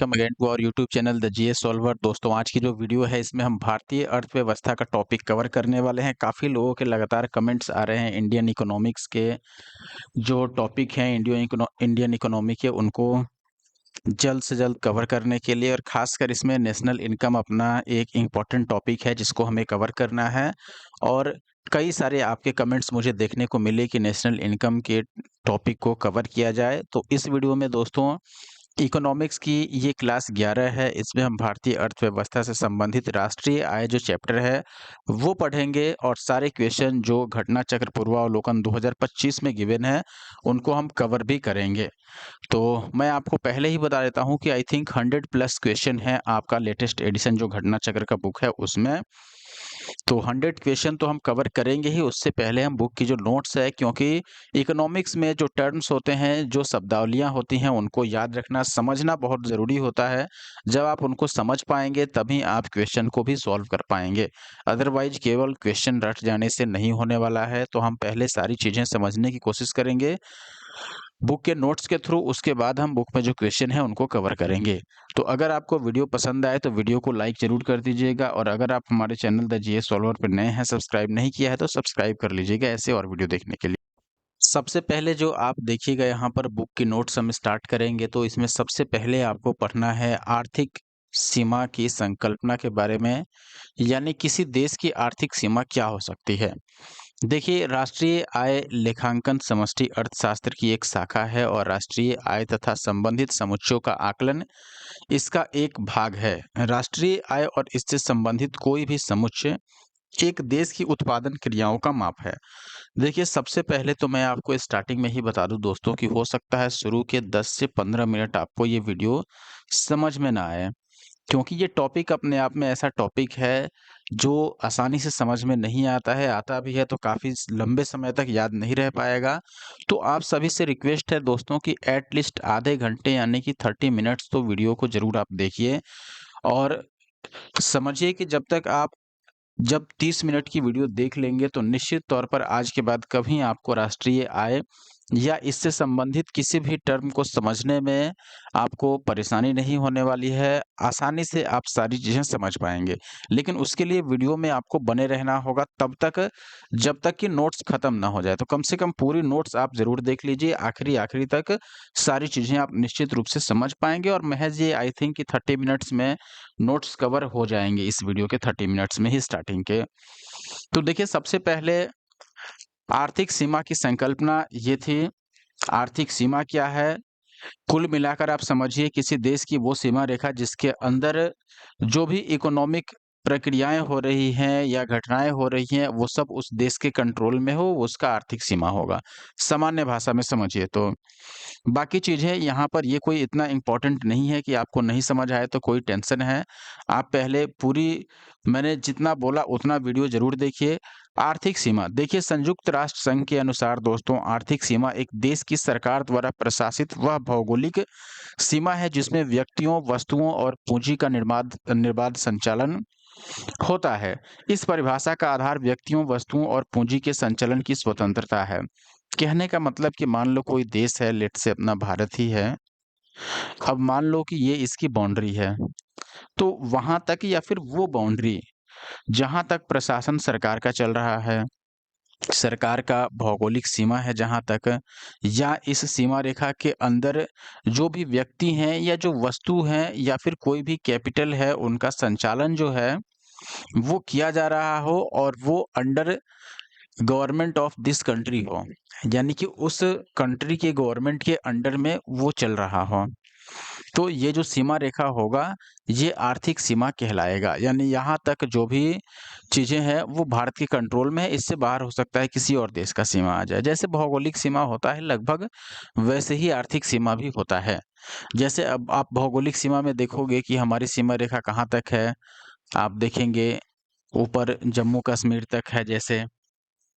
Welcome again to our YouTube channel the GS solver. दोस्तों, आज की जो वीडियो है इसमें हम भारतीय अर्थव्यवस्था का टॉपिक कवर करने वाले हैं। काफ़ी लोगों के लगातार कमेंट्स आ रहे हैं इंडियन इकोनॉमिक्स के जो टॉपिक हैं इंडियन इकोनॉमी के, उनको जल्द से जल्द कवर करने के लिए, और ख़ासकर इसमें नेशनल इनकम अपना एक इम्पॉर्टेंट टॉपिक है जिसको हमें कवर करना है। और कई सारे आपके कमेंट्स मुझे देखने को मिले कि नेशनल इनकम के टॉपिक को कवर किया जाए। तो इस वीडियो में दोस्तों इकोनॉमिक्स की ये क्लास 11 है। इसमें हम भारतीय अर्थव्यवस्था से संबंधित राष्ट्रीय आय जो चैप्टर है वो पढ़ेंगे, और सारे क्वेश्चन जो घटना चक्र पूर्वावलोकन 2025 में गिवन है उनको हम कवर भी करेंगे। तो मैं आपको पहले ही बता देता हूँ कि आई थिंक 100 प्लस क्वेश्चन है आपका लेटेस्ट एडिशन जो घटना चक्र का बुक है उसमें। तो 100 क्वेश्चन तो हम कवर करेंगे ही, उससे पहले हम बुक की जो नोट्स है, क्योंकि इकोनॉमिक्स में जो टर्म्स होते हैं, जो शब्दावलियाँ होती हैं, उनको याद रखना, समझना बहुत ज़रूरी होता है। जब आप उनको समझ पाएँगे तभी आप क्वेश्चन को भी सॉल्व कर पाएँगे। अदरवाइज़ केवल क्वेश्चन रट जाने से नहीं होने वाला है। तो हम पहले सारी चीज़ें समझने की कोशिश करेंगे बुक के नोट्स के थ्रू, उसके बाद हम बुक में जो क्वेश्चन है उनको कवर करेंगे। तो अगर आपको वीडियो पसंद आए तो वीडियो को लाइक ज़रूर कर दीजिएगा, और अगर आप हमारे चैनल द जीएस सॉल्वर पर नए हैं, सब्सक्राइब नहीं किया है तो सब्सक्राइब कर लीजिएगा ऐसे और वीडियो देखने के लिए। सबसे पहले जो आप देखिएगा यहाँ पर बुक की नोट्स हम स्टार्ट करेंगे, तो इसमें सबसे पहले आपको पढ़ना है आर्थिक सीमा की संकल्पना के बारे में, यानी किसी देश की आर्थिक सीमा क्या हो सकती है। देखिए, राष्ट्रीय आय लेखांकन समष्टि अर्थशास्त्र की एक शाखा है, और राष्ट्रीय आय तथा संबंधित समुच्चयों का आकलन इसका एक भाग है। राष्ट्रीय आय और इससे संबंधित कोई भी समुच्चय एक देश की उत्पादन क्रियाओं का माप है। देखिए, सबसे पहले तो मैं आपको स्टार्टिंग में ही बता दूं दोस्तों कि हो सकता है शुरू के 10 से 15 मिनट आपको ये वीडियो समझ में ना आए, क्योंकि ये टॉपिक अपने आप में ऐसा टॉपिक है जो आसानी से समझ में नहीं आता है, आता भी है तो काफ़ी लंबे समय तक याद नहीं रह पाएगा। तो आप सभी से रिक्वेस्ट है दोस्तों कि एट लीस्ट आधे घंटे यानी कि 30 मिनट्स तो वीडियो को ज़रूर आप देखिए, और समझिए कि जब 30 मिनट की वीडियो देख लेंगे तो निश्चित तौर पर आज के बाद कभी आपको राष्ट्रीय आय या इससे संबंधित किसी भी टर्म को समझने में आपको परेशानी नहीं होने वाली है। आसानी से आप सारी चीज़ें समझ पाएँगे। लेकिन उसके लिए वीडियो में आपको बने रहना होगा तब तक, जब तक कि नोट्स खत्म ना हो जाए। तो कम से कम पूरी नोट्स आप ज़रूर देख लीजिए, आखिरी तक सारी चीज़ें आप निश्चित रूप से समझ पाएँगे, और महज़ ये आई थिंक कि 30 मिनट्स में नोट्स कवर हो जाएँगे इस वीडियो के 30 मिनट्स में ही स्टार्टिंग के। तो देखिए, सबसे पहले आर्थिक सीमा की संकल्पना ये थी। आर्थिक सीमा क्या है? कुल मिलाकर आप समझिए किसी देश की वो सीमा रेखा जिसके अंदर जो भी इकोनॉमिक प्रक्रियाएँ हो रही हैं या घटनाएँ हो रही हैं, वो सब उस देश के कंट्रोल में हो, वो उसका आर्थिक सीमा होगा। सामान्य भाषा में समझिए तो। बाकी चीज़ें यहाँ पर ये कोई इतना इम्पोर्टेंट नहीं है कि आपको नहीं समझ आए तो कोई टेंशन है। आप पहले पूरी मैंने जितना बोला उतना वीडियो ज़रूर देखिए। आर्थिक सीमा, देखिए संयुक्त राष्ट्र संघ के अनुसार दोस्तों आर्थिक सीमा एक देश की सरकार द्वारा प्रशासित वह भौगोलिक सीमा है जिसमें व्यक्तियों, वस्तुओं और पूँजी का निर्बाध संचालन होता है। इस परिभाषा का आधार व्यक्तियों, वस्तुओं और पूँजी के संचलन की स्वतंत्रता है। कहने का मतलब कि मान लो कोई देश है, लेट्स से अपना भारत ही है। अब मान लो कि ये इसकी बाउंड्री है, तो वहाँ तक या फिर वो बाउंड्री जहाँ तक प्रशासन सरकार का चल रहा है, सरकार का भौगोलिक सीमा है जहाँ तक, या इस सीमा रेखा के अंदर जो भी व्यक्ति हैं या जो वस्तु हैं या फिर कोई भी कैपिटल है, उनका संचालन जो है वो किया जा रहा हो, और वो under government of this country हो, यानी कि उस कंट्री के गवर्नमेंट के अंडर में वो चल रहा हो। तो ये जो सीमा रेखा होगा, ये आर्थिक सीमा कहलाएगा। यानी यहाँ तक जो भी चीज़ें हैं वो भारत के कंट्रोल में है, इससे बाहर हो सकता है किसी और देश का सीमा आ जाए। जैसे भौगोलिक सीमा होता है लगभग, वैसे ही आर्थिक सीमा भी होता है। जैसे अब आप भौगोलिक सीमा में देखोगे कि हमारी सीमा रेखा कहाँ तक है, आप देखेंगे ऊपर जम्मू कश्मीर तक है, जैसे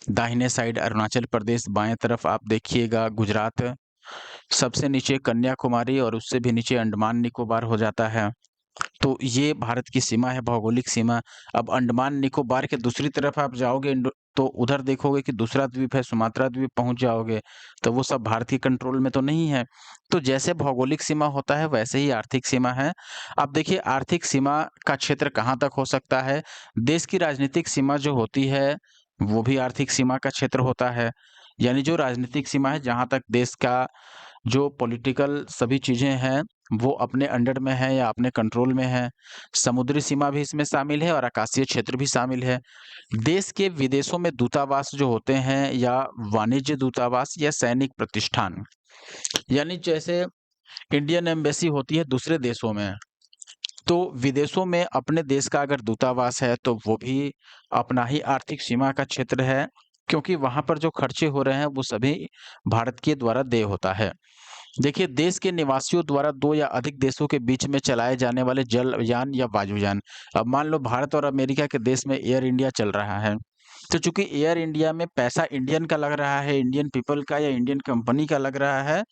दाहिने साइड अरुणाचल प्रदेश, बाएं तरफ आप देखिएगा गुजरात, सबसे नीचे कन्याकुमारी, और उससे भी नीचे अंडमान निकोबार हो जाता है। तो ये भारत की सीमा है, भौगोलिक सीमा। अब अंडमान निकोबार के दूसरी तरफ आप जाओगे तो उधर देखोगे कि दूसरा द्वीप है, सुमात्रा द्वीप पहुँच जाओगे, तो वो सब भारत के कंट्रोल में तो नहीं है। तो जैसे भौगोलिक सीमा होता है, वैसे ही आर्थिक सीमा है। अब देखिए आर्थिक सीमा का क्षेत्र कहाँ तक हो सकता है? देश की राजनीतिक सीमा जो होती है, वो भी आर्थिक सीमा का क्षेत्र होता है। यानी जो राजनीतिक सीमा है, जहाँ तक देश का जो पॉलिटिकल सभी चीज़ें हैं, वो अपने अंडर में है या अपने कंट्रोल में है। समुद्री सीमा भी इसमें शामिल है और आकाशीय क्षेत्र भी शामिल है। देश के विदेशों में दूतावास जो होते हैं या वाणिज्य दूतावास या सैनिक प्रतिष्ठान, यानी जैसे इंडियन एम्बेसी होती है दूसरे देशों में, तो विदेशों में अपने देश का अगर दूतावास है, तो वो भी अपना ही आर्थिक सीमा का क्षेत्र है, क्योंकि वहाँ पर जो खर्चे हो रहे हैं, वो सभी भारत के द्वारा देय होता है। देखिए, देश के निवासियों द्वारा 2 या अधिक देशों के बीच में चलाए जाने वाले जलयान या वायुयान। अब मान लो भारत और अमेरिका के देश में एयर इंडिया चल रहा है, तो चूँकि एयर इंडिया में पैसा इंडियन का लग रहा है, इंडियन पीपल का या इंडियन कंपनी का लग रहा है,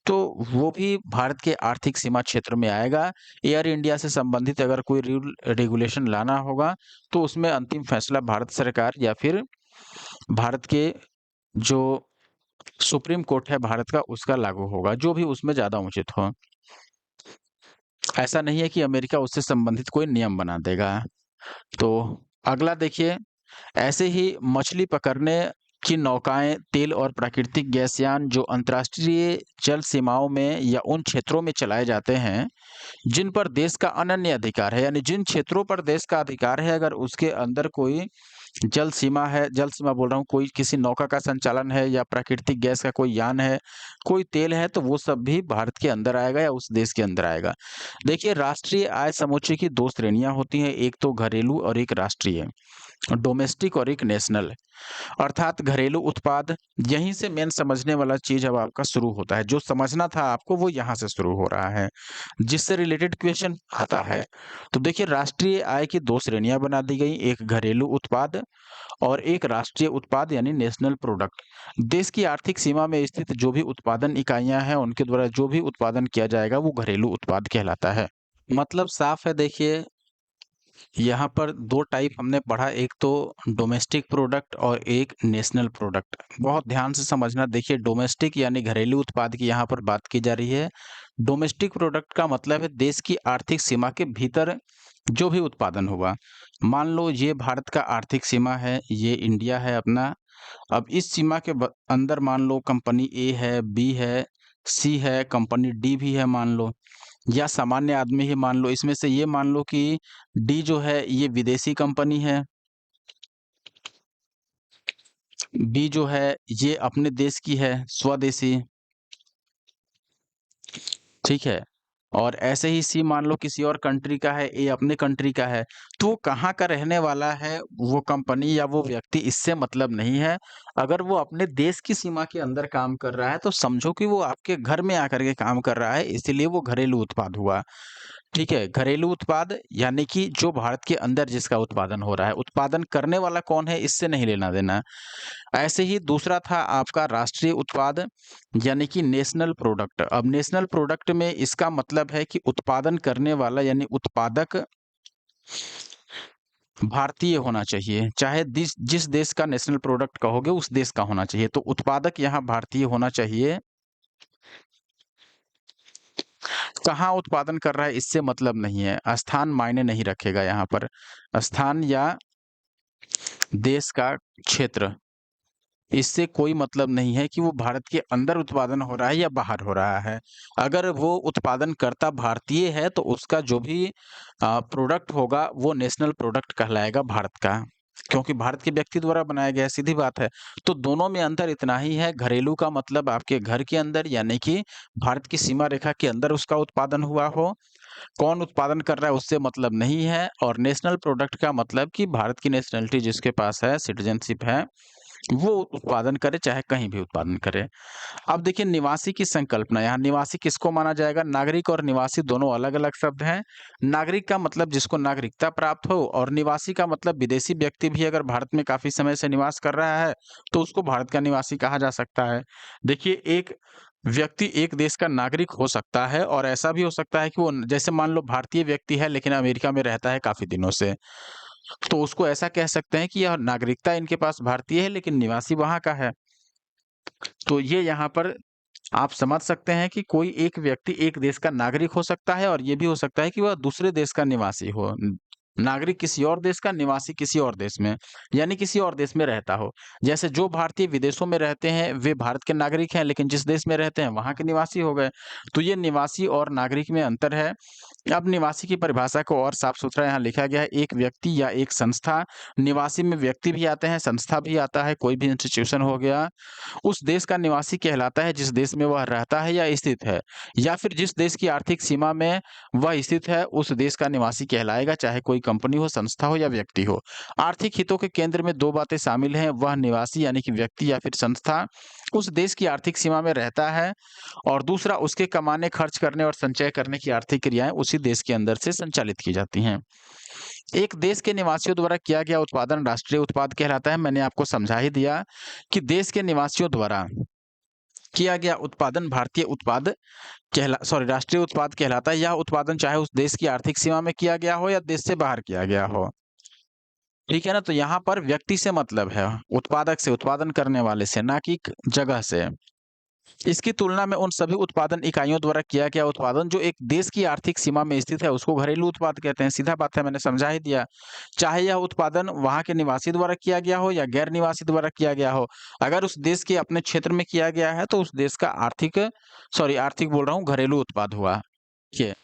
तो वो भी भारत के आर्थिक सीमा क्षेत्र में आएगा। एयर इंडिया से संबंधित अगर कोई रूल रेगुलेशन लाना होगा, तो उसमें अंतिम फैसला भारत सरकार या फिर भारत के जो सुप्रीम कोर्ट है भारत का, उसका लागू होगा, जो भी उसमें ज़्यादा उचित हो। ऐसा नहीं है कि अमेरिका उससे संबंधित कोई नियम बना देगा। तो अगला देखिए, ऐसे ही मछली पकड़ने की नौकाएँ, तेल और प्राकृतिक गैस यान जो अंतर्राष्ट्रीय जल सीमाओं में या उन क्षेत्रों में चलाए जाते हैं, जिन पर देश का अनन्य अधिकार है, यानी जिन क्षेत्रों पर देश का अधिकार है, अगर उसके अंदर कोई जल सीमा बोल रहा हूँ, कोई किसी नौका का संचालन है या प्राकृतिक गैस का कोई यान है, कोई तेल है, तो वो सब भी भारत के अंदर आएगा या उस देश के अंदर आएगा। देखिए, राष्ट्रीय आय समूचे की 2 श्रेणियाँ होती हैं, एक तो घरेलू और एक राष्ट्रीय, डोमेस्टिक और एक नेशनल। अर्थात घरेलू उत्पाद, यहीं से मेन समझने वाला चीज़ अब आपका शुरू होता है। जो समझना था आपको वो यहाँ से शुरू हो रहा है, जिससे रिलेटेड क्वेश्चन आता है। तो देखिए राष्ट्रीय आय की 2 श्रेणियाँ बना दी गई, एक घरेलू उत्पाद और एक राष्ट्रीय उत्पाद यानी नेशनल प्रोडक्ट। देश की आर्थिक सीमा में स्थित जो भी उत्पादन इकाइयाँ हैं, उनके द्वारा जो भी उत्पादन किया जाएगा वो घरेलू उत्पाद कहलाता है। मतलब साफ है देखिए, यहाँ पर 2 टाइप हमने पढ़ा, एक तो डोमेस्टिक प्रोडक्ट और एक नेशनल प्रोडक्ट। बहुत ध्यान से समझना, देखिए डोमेस्टिक यानी घरेलू उत्पाद की यहाँ पर बात की जा रही है। डोमेस्टिक प्रोडक्ट का मतलब है देश की आर्थिक सीमा के भीतर जो भी उत्पादन हुआ। मान लो ये भारत का आर्थिक सीमा है, ये इंडिया है अपना। अब इस सीमा के अंदर मान लो कंपनी ए है, बी है, सी है, कंपनी डी भी है मान लो, या सामान्य आदमी ही मान लो। इसमें से ये मान लो कि डी जो है ये विदेशी कंपनी है, बी जो है ये अपने देश की है, स्वदेशी, ठीक है? और ऐसे ही सी मान लो किसी और कंट्री का है, ए अपने कंट्री का है। तो वो कहाँ का रहने वाला है, वो कंपनी या वो व्यक्ति, इससे मतलब नहीं है। अगर वो अपने देश की सीमा के अंदर काम कर रहा है, तो समझो कि वो आपके घर में आकर के काम कर रहा है, इसीलिए वो घरेलू उत्पाद हुआ। ठीक है, घरेलू उत्पाद यानी कि जो भारत के अंदर जिसका उत्पादन हो रहा है, उत्पादन करने वाला कौन है इससे नहीं लेना देना। ऐसे ही दूसरा था आपका राष्ट्रीय उत्पाद यानी कि नेशनल प्रोडक्ट। अब नेशनल प्रोडक्ट में इसका मतलब है कि उत्पादन करने वाला यानी उत्पादक भारतीय होना चाहिए, चाहे जिस देश का नेशनल प्रोडक्ट कहोगे उस देश का होना चाहिए। तो उत्पादक यहाँ भारतीय होना चाहिए। कहाँ उत्पादन कर रहा है इससे मतलब नहीं है, स्थान मायने नहीं रखेगा यहाँ पर। स्थान या देश का क्षेत्र, इससे कोई मतलब नहीं है कि वो भारत के अंदर उत्पादन हो रहा है या बाहर हो रहा है। अगर वो उत्पादनकर्ता भारतीय है तो उसका जो भी प्रोडक्ट होगा वो नेशनल प्रोडक्ट कहलाएगा भारत का, क्योंकि भारत के व्यक्ति द्वारा बनाया गया है, सीधी बात है। तो दोनों में अंतर इतना ही है, घरेलू का मतलब आपके घर के अंदर यानी कि भारत की सीमा रेखा के अंदर उसका उत्पादन हुआ हो, कौन उत्पादन कर रहा है उससे मतलब नहीं है। और नेशनल प्रोडक्ट का मतलब कि भारत की नेशनैलिटी जिसके पास है, सिटीजनशिप है, वो उत्पादन करे चाहे कहीं भी उत्पादन करे। अब देखिए निवासी की संकल्पना, यहाँ निवासी किसको माना जाएगा? नागरिक और निवासी दोनों अलग-अलग शब्द हैं। नागरिक का मतलब जिसको नागरिकता प्राप्त हो और निवासी का मतलब विदेशी व्यक्ति भी अगर भारत में काफ़ी समय से निवास कर रहा है, तो उसको भारत का निवासी कहा जा सकता है। देखिए एक व्यक्ति एक देश का नागरिक हो सकता है और ऐसा भी हो सकता है कि वो जैसे मान लो भारतीय व्यक्ति है लेकिन अमेरिका में रहता है काफ़ी दिनों से। तो उसको ऐसा कह सकते हैं कि यह नागरिकता इनके पास भारतीय है लेकिन निवासी वहाँ का है। तो ये यहाँ पर आप समझ सकते हैं कि कोई एक व्यक्ति एक देश का नागरिक हो सकता है और ये भी हो सकता है कि वह दूसरे देश का निवासी हो। नागरिक किसी और देश का, निवासी किसी और देश में, यानी किसी और देश में रहता हो। जैसे जो भारतीय विदेशों में रहते हैं, वे भारत के नागरिक हैं, लेकिन जिस देश में रहते हैं, वहाँ के निवासी हो गए। तो ये निवासी और नागरिक में अंतर है। अब निवासी की परिभाषा को और साफ-सुथरा यहाँ लिखा गया है, एक व्यक्ति या एक संस्था। निवासी में व्यक्ति भी आते हैं, संस्था भी आता है, कोई भी इंस्टीट्यूशन हो गया। उस देश का निवासी कहलाता है जिस देश में वह रहता है या स्थित है, या फिर जिस देश की आर्थिक सीमा में वह स्थित है, उस देश का निवासी कहलाएगा, चाहे कोई कंपनी हो, संस्था हो या व्यक्ति हो। आर्थिक हितों के केंद्र में 2 बातें शामिल हैं, वह निवासी यानी कि व्यक्ति या फिर संस्था उस देश की आर्थिक सीमा में रहता है, और दूसरा उसके कमाने, खर्च करने और संचय करने की आर्थिक क्रियाएँ उसी देश के अंदर से संचालित की जाती हैं। एक देश के निवासियों द्वारा किया गया उत्पादन राष्ट्रीय उत्पाद कहलाता है। मैंने आपको समझा ही दिया कि देश के निवासियों द्वारा किया गया उत्पादन भारतीय उत्पाद राष्ट्रीय उत्पाद कहलाता है। यह उत्पादन चाहे उस देश की आर्थिक सीमा में किया गया हो या देश से बाहर किया गया हो। ठीक है ना? तो यहाँ पर व्यक्ति से मतलब है, उत्पादक से, उत्पादन करने वाले से, ना कि जगह से। इसकी तुलना में उन सभी उत्पादन इकाइयों द्वारा किया गया उत्पादन जो एक देश की आर्थिक सीमा में स्थित है, उसको घरेलू उत्पाद कहते हैं। सीधा बात है, मैंने समझा ही दिया। चाहे यह उत्पादन वहाँ के निवासी द्वारा किया गया हो या गैर निवासी द्वारा किया गया हो, अगर उस देश के अपने क्षेत्र में किया गया है तो उस देश का आर्थिक बोल रहा हूँ, घरेलू उत्पाद हुआ। ये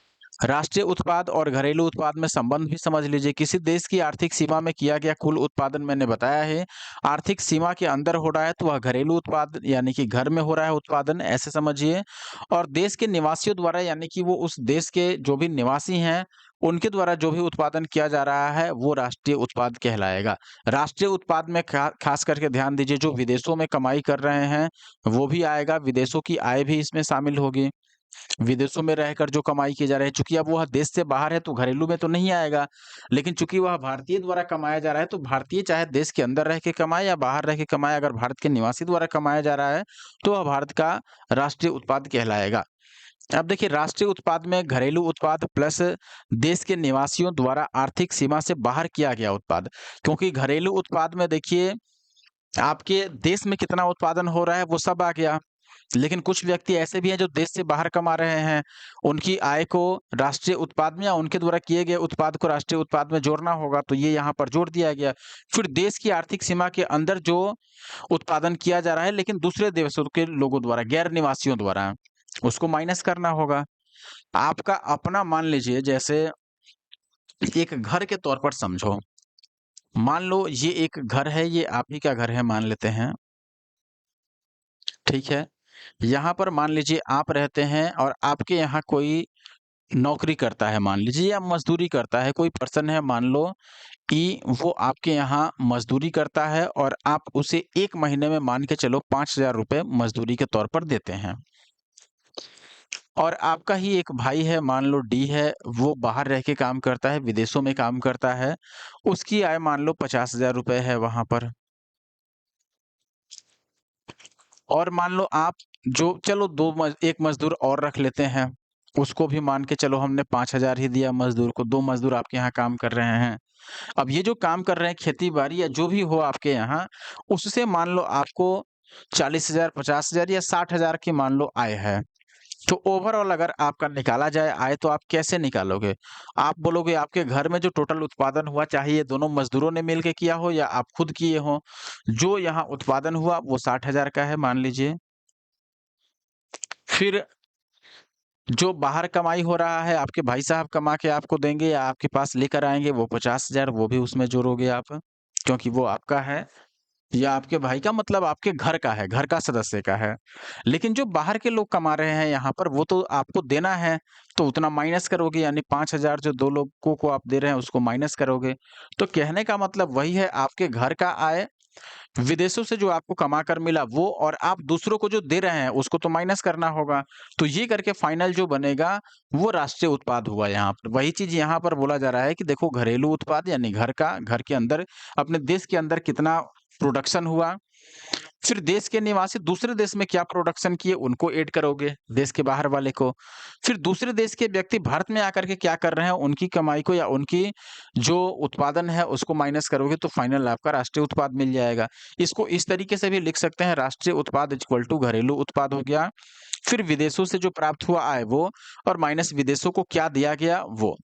राष्ट्रीय उत्पाद और घरेलू उत्पाद में संबंध भी समझ लीजिए। किसी देश की आर्थिक सीमा में किया गया कुल उत्पादन मैंने बताया है, आर्थिक सीमा के अंदर हो रहा है तो वह घरेलू उत्पाद यानी कि घर में हो रहा है उत्पादन, ऐसे समझिए। और देश के निवासियों द्वारा यानी कि वो उस देश के जो भी निवासी हैं, उनके द्वारा जो भी उत्पादन किया जा रहा है वो राष्ट्रीय उत्पाद कहलाएगा। राष्ट्रीय उत्पाद में खास करके ध्यान दीजिए, जो विदेशों में कमाई कर रहे हैं वो भी आएगा, विदेशों की आय भी इसमें शामिल होगी। विदेशों में रहकर जो कमाई की जा रही है, चूँकि अब वह देश से बाहर है तो घरेलू में तो नहीं आएगा, लेकिन चूँकि वह भारतीय द्वारा कमाया जा रहा है तो भारतीय चाहे देश के अंदर रह के कमाए या बाहर रह के कमाए, अगर भारत के निवासी द्वारा कमाया जा रहा है, तो वह भारत का राष्ट्रीय उत्पाद कहलाएगा। अब देखिए, राष्ट्रीय उत्पाद में घरेलू उत्पाद प्लस देश के निवासियों द्वारा आर्थिक सीमा से बाहर किया गया उत्पाद, क्योंकि घरेलू उत्पाद में देखिए आपके देश में कितना उत्पादन हो रहा है वो सब आ गया। लेकिन कुछ व्यक्ति ऐसे भी हैं जो देश से बाहर कमा रहे हैं, उनकी आय को राष्ट्रीय उत्पाद में या उनके द्वारा किए गए उत्पाद को राष्ट्रीय उत्पाद में जोड़ना होगा, तो ये यहाँ पर जोड़ दिया गया। फिर देश की आर्थिक सीमा के अंदर जो उत्पादन किया जा रहा है लेकिन दूसरे देशों के लोगों द्वारा, गैर निवासियों द्वारा, उसको माइनस करना होगा। आपका अपना मान लीजिए, जैसे एक घर के तौर पर समझो, मान लो ये एक घर है, ये आप ही का घर है मान लेते हैं, ठीक है? यहाँ पर मान लीजिए आप रहते हैं और आपके यहाँ कोई नौकरी करता है मान लीजिए, या मज़दूरी करता है, कोई पर्सन है मान लो कि वो आपके यहाँ मज़दूरी करता है और आप उसे 1 महीने में मान के चलो 5,000 रुपए मज़दूरी के तौर पर देते हैं। और आपका ही एक भाई है मान लो डी है, वो बाहर रह के काम करता है, विदेशों में काम करता है, उसकी आय मान लो 50,000 रुपए है वहाँ पर। और मान लो आप जो चलो 2 1 मज़दूर और रख लेते हैं, उसको भी मान के चलो हमने 5,000 ही दिया मज़दूर को, 2 मज़दूर आपके यहाँ काम कर रहे हैं। अब ये जो काम कर रहे हैं खेती-बाड़ी या जो भी हो आपके यहाँ, उससे मान लो आपको 40,000, 50,000 या 60,000 की मान लो आय है। तो ओवरऑल अगर आपका निकाला जाए आय, तो आप कैसे निकालोगे? आप बोलोगे आपके घर में जो टोटल उत्पादन हुआ, चाहे ये दोनों मज़दूरों ने मिल के किया हो या आप खुद किए हों, जो यहाँ उत्पादन हुआ वो 60,000 का है मान लीजिए। फिर जो बाहर कमाई हो रहा है, आपके भाई साहब कमा के आपको देंगे या आपके पास लेकर आएँगे, वो 50,000 वो भी उसमें जोड़ोगे आप, क्योंकि वो आपका है, या आपके भाई का मतलब आपके घर का है, घर का सदस्य का है। लेकिन जो बाहर के लोग कमा रहे हैं यहाँ पर, वो तो आपको देना है, तो उतना माइनस करोगे, यानी 5,000 जो 2 लोगों को आप दे रहे हैं उसको माइनस करोगे। तो कहने का मतलब वही है, आपके घर का आय विदेशों से जो आपको कमा कर मिला वो, और आप दूसरों को जो दे रहे हैं उसको तो माइनस करना होगा। तो ये करके फाइनल जो बनेगा वो राष्ट्रीय उत्पाद हुआ यहाँ पर। वही चीज़ यहाँ पर बोला जा रहा है कि देखो, घरेलू उत्पाद यानी घर का, घर के अंदर, अपने देश के अंदर कितना प्रोडक्शन हुआ, फिर देश के निवासी दूसरे देश में क्या प्रोडक्शन किए उनको ऐड करोगे, देश के बाहर वाले को। फिर दूसरे देश के व्यक्ति भारत में आकर के क्या कर रहे हैं, उनकी कमाई को या उनकी जो उत्पादन है उसको माइनस करोगे तो फाइनल आपका राष्ट्रीय उत्पाद मिल जाएगा। इसको इस तरीके से भी लिख सकते हैं, राष्ट्रीय उत्पाद इक्वल टू घरेलू उत्पाद हो गया। फिर विदेशों से जो प्राप्त हुआ आय वो, और माइनस विदेशों को क्या दिया गया वो।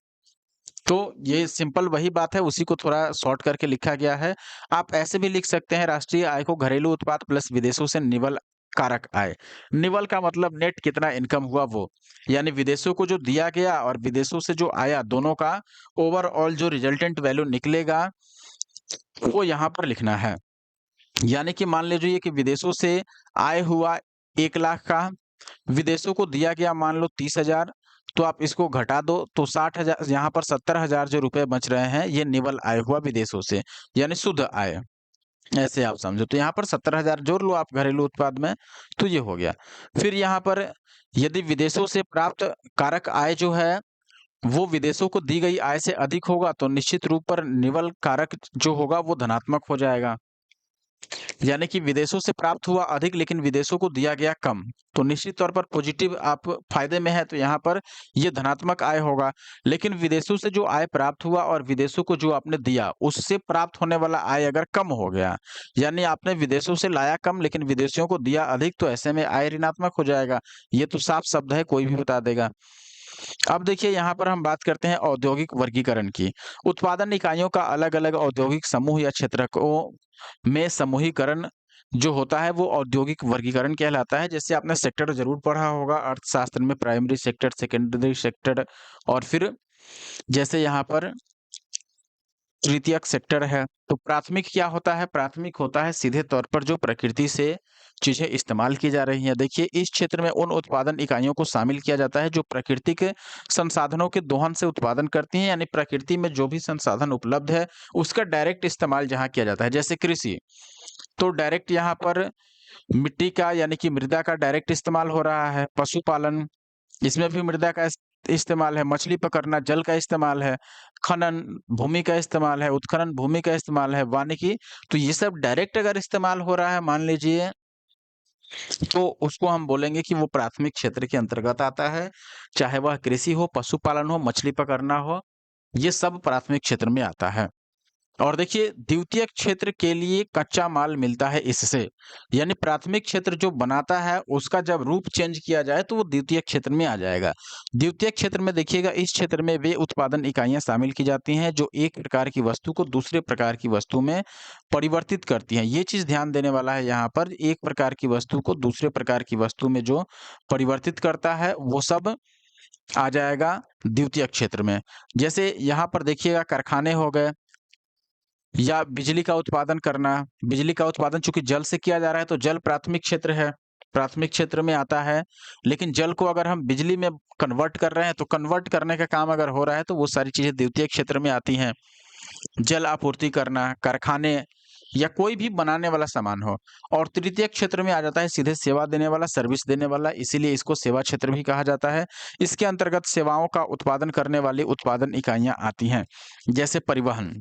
तो ये सिंपल वही बात है, उसी को थोड़ा शॉर्ट करके लिखा गया है। आप ऐसे भी लिख सकते हैं, राष्ट्रीय आय को घरेलू उत्पाद प्लस विदेशों से निवल कारक आय। निवल का मतलब नेट कितना इनकम हुआ वो, यानी विदेशों को जो दिया गया और विदेशों से जो आया दोनों का ओवरऑल जो रिजल्टेंट वैल्यू निकलेगा वो यहाँ पर लिखना है। यानी कि मान लीजिए कि विदेशों से आय हुआ 1 लाख का, विदेशों को दिया गया मान लो 30,000, तो आप इसको घटा दो तो 60,000, यहाँ पर 70,000 जो रुपए बच रहे हैं ये निवल आय हुआ विदेशों से, यानी शुद्ध आय, ऐसे आप समझो। तो यहाँ पर 70,000 जोड़ लो आप घरेलू उत्पाद में, तो ये हो गया। फिर यहाँ पर यदि विदेशों से प्राप्त कारक आय जो है वो विदेशों को दी गई आय से अधिक होगा तो निश्चित रूप पर निवल कारक जो होगा वो धनात्मक हो जाएगा। यानी कि विदेशों से प्राप्त हुआ अधिक लेकिन विदेशों को दिया गया कम, तो निश्चित तौर पर पॉजिटिव आप फायदे में है, तो यहाँ पर ये धनात्मक आय होगा। लेकिन विदेशों से जो आय प्राप्त हुआ और विदेशों को जो आपने दिया उससे प्राप्त होने वाला आय अगर कम हो गया, यानी आपने विदेशों से लाया कम लेकिन विदेशियों को दिया अधिक, तो ऐसे में आय ऋणात्मक हो जाएगा। ये तो साफ शब्द है, कोई भी बता देगा। अब देखिए यहाँ पर हम बात करते हैं औद्योगिक वर्गीकरण की। उत्पादन इकाइयों का अलग-अलग औद्योगिक समूह या क्षेत्रकों में समूहीकरण जो होता है वो औद्योगिक वर्गीकरण कहलाता है। जैसे आपने सेक्टर ज़रूर पढ़ा होगा अर्थशास्त्र में, प्राइमरी सेक्टर, सेकेंडरी सेक्टर, और फिर जैसे यहाँ पर तृतीयक सेक्टर है। तो प्राथमिक क्या होता है? प्राथमिक होता है सीधे तौर पर जो प्रकृति से चीज़ें इस्तेमाल की जा रही हैं। देखिए इस क्षेत्र में उन उत्पादन इकाइयों को शामिल किया जाता है जो प्राकृतिक संसाधनों के दोहन से उत्पादन करती हैं, यानी प्रकृति में जो भी संसाधन उपलब्ध है उसका डायरेक्ट इस्तेमाल जहाँ किया जाता है। जैसे कृषि, तो डायरेक्ट यहाँ पर मिट्टी का यानी कि मृदा का डायरेक्ट इस्तेमाल हो रहा है। पशुपालन, इसमें भी मृदा का इस्तेमाल है। मछली पकड़ना, जल का इस्तेमाल है। खनन, भूमि का इस्तेमाल है। उत्खनन, भूमि का इस्तेमाल है। वानिकी, तो ये सब डायरेक्ट अगर इस्तेमाल हो रहा है मान लीजिए, तो उसको हम बोलेंगे कि वो प्राथमिक क्षेत्र के अंतर्गत आता है। चाहे वह कृषि हो, पशुपालन हो, मछली पकड़ना हो, ये सब प्राथमिक क्षेत्र में आता है। और देखिए द्वितीयक क्षेत्र के लिए कच्चा माल मिलता है इससे, यानी प्राथमिक क्षेत्र जो बनाता है उसका जब रूप चेंज किया जाए तो वो द्वितीयक क्षेत्र में आ जाएगा। द्वितीयक क्षेत्र में देखिएगा इस क्षेत्र में वे उत्पादन इकाइयां शामिल की जाती हैं जो एक प्रकार की वस्तु को दूसरे प्रकार की वस्तु में परिवर्तित करती हैं। ये चीज ध्यान देने वाला है, यहाँ पर एक प्रकार की वस्तु को दूसरे प्रकार की वस्तु में जो परिवर्तित करता है वो सब आ जाएगा द्वितीयक क्षेत्र में। जैसे यहाँ पर देखिएगा कारखाने हो गए या बिजली का उत्पादन करना। बिजली का उत्पादन चूंकि जल से किया जा रहा है तो जल प्राथमिक क्षेत्र है, प्राथमिक क्षेत्र में आता है। लेकिन जल को अगर हम बिजली में कन्वर्ट कर रहे हैं तो कन्वर्ट करने का काम अगर हो रहा है तो वो सारी चीजें द्वितीय क्षेत्र में आती हैं। जल आपूर्ति करना, कारखाने या कोई भी बनाने वाला सामान हो। और तृतीय क्षेत्र में आ जाता है सीधे सेवा देने वाला, सर्विस देने वाला, इसीलिए इसको सेवा क्षेत्र भी कहा जाता है। इसके अंतर्गत सेवाओं का उत्पादन करने वाली उत्पादन इकाइयां आती हैं, जैसे परिवहन,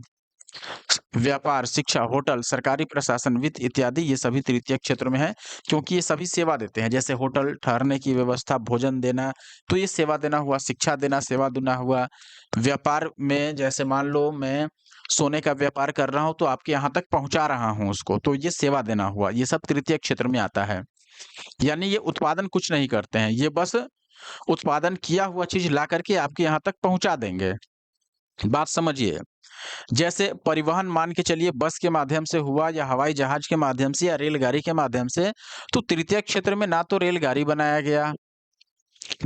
व्यापार, शिक्षा, होटल, सरकारी प्रशासन, वित्त इत्यादि। ये सभी तृतीय क्षेत्र में है क्योंकि ये सभी सेवा देते हैं। जैसे होटल, ठहरने की व्यवस्था, भोजन देना, तो ये सेवा देना हुआ। शिक्षा देना, सेवा देना हुआ। व्यापार में जैसे मान लो मैं सोने का व्यापार कर रहा हूँ तो आपके यहाँ तक पहुँचा रहा हूँ उसको, तो ये सेवा देना हुआ। ये सब तृतीय क्षेत्र में आता है। यानी ये उत्पादन कुछ नहीं करते हैं, ये बस उत्पादन किया हुआ चीज ला करके आपके यहाँ तक पहुँचा देंगे। बात समझिए। जैसे परिवहन मान के चलिए बस के माध्यम से हुआ या हवाई जहाज के माध्यम से या रेलगाड़ी के माध्यम से, तो तृतीय क्षेत्र में ना तो रेलगाड़ी बनाया गया,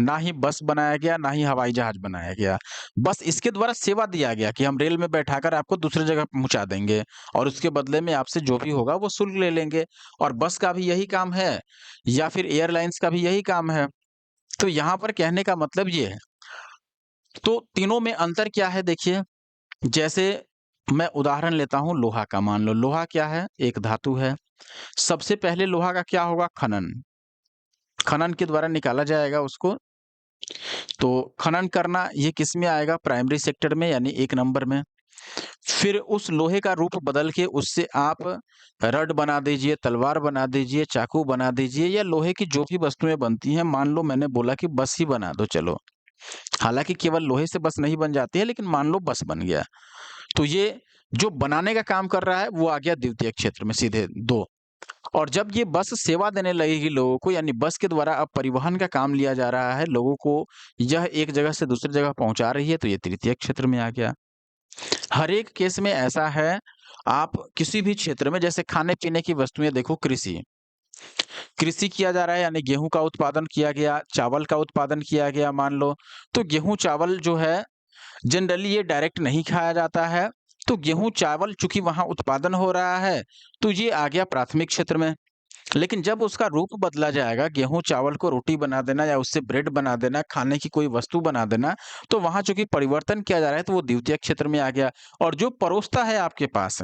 ना ही बस बनाया गया, ना ही हवाई जहाज बनाया गया। बस इसके द्वारा सेवा दिया गया कि हम रेल में बैठाकर आपको दूसरी जगह पहुंचा देंगे और उसके बदले में आपसे जो भी होगा वो शुल्क ले लेंगे। और बस का भी यही काम है या फिर एयरलाइंस का भी यही काम है। तो यहाँ पर कहने का मतलब ये है। तो तीनों में अंतर क्या है देखिए। जैसे मैं उदाहरण लेता हूँ लोहा का। मान लो लोहा क्या है? एक धातु है। सबसे पहले लोहा का क्या होगा? खनन। खनन के द्वारा निकाला जाएगा उसको। तो खनन करना ये किस में आएगा? प्राइमरी सेक्टर में, यानी 1 नंबर में। फिर उस लोहे का रूप बदल के उससे आप रड बना दीजिए, तलवार बना दीजिए, चाकू बना दीजिए या लोहे की जो भी वस्तुएँ बनती हैं, मान लो मैंने बोला कि बस ही बना दो चलो। हालाँकि केवल लोहे से बस नहीं बन जाती है, लेकिन मान लो बस बन गया। तो ये जो बनाने का काम कर रहा है, वो आ गया द्वितीय क्षेत्र में सीधे 2। और जब ये बस सेवा देने लगेगी लोगों को, यानी बस के द्वारा अब परिवहन का काम लिया जा रहा है, लोगों को यह एक जगह से दूसरी जगह पहुँचा रही है, तो ये तृतीय क्षेत्र में आ गया। हर एक केस में ऐसा है, आप किसी भी क्षेत्र में जैसे खाने-पीने की वस्तुएँ देखो, कृषि। कृषि किया जा रहा है यानी गेहूँ का उत्पादन किया गया, चावल का उत्पादन किया गया मान लो, तो गेहूँ चावल जो है जनरली ये डायरेक्ट नहीं खाया जाता है। तो गेहूँ चावल चूँकि वहाँ उत्पादन हो रहा है, तो ये आ गया प्राथमिक क्षेत्र में। लेकिन जब उसका रूप बदला जाएगा, गेहूँ चावल को रोटी बना देना या उससे ब्रेड बना देना, खाने की कोई वस्तु बना देना, तो वहाँ चूँकि परिवर्तन किया जा रहा है, तो वो द्वितीय क्षेत्र में आ गया। और जो परोसता है आपके पास,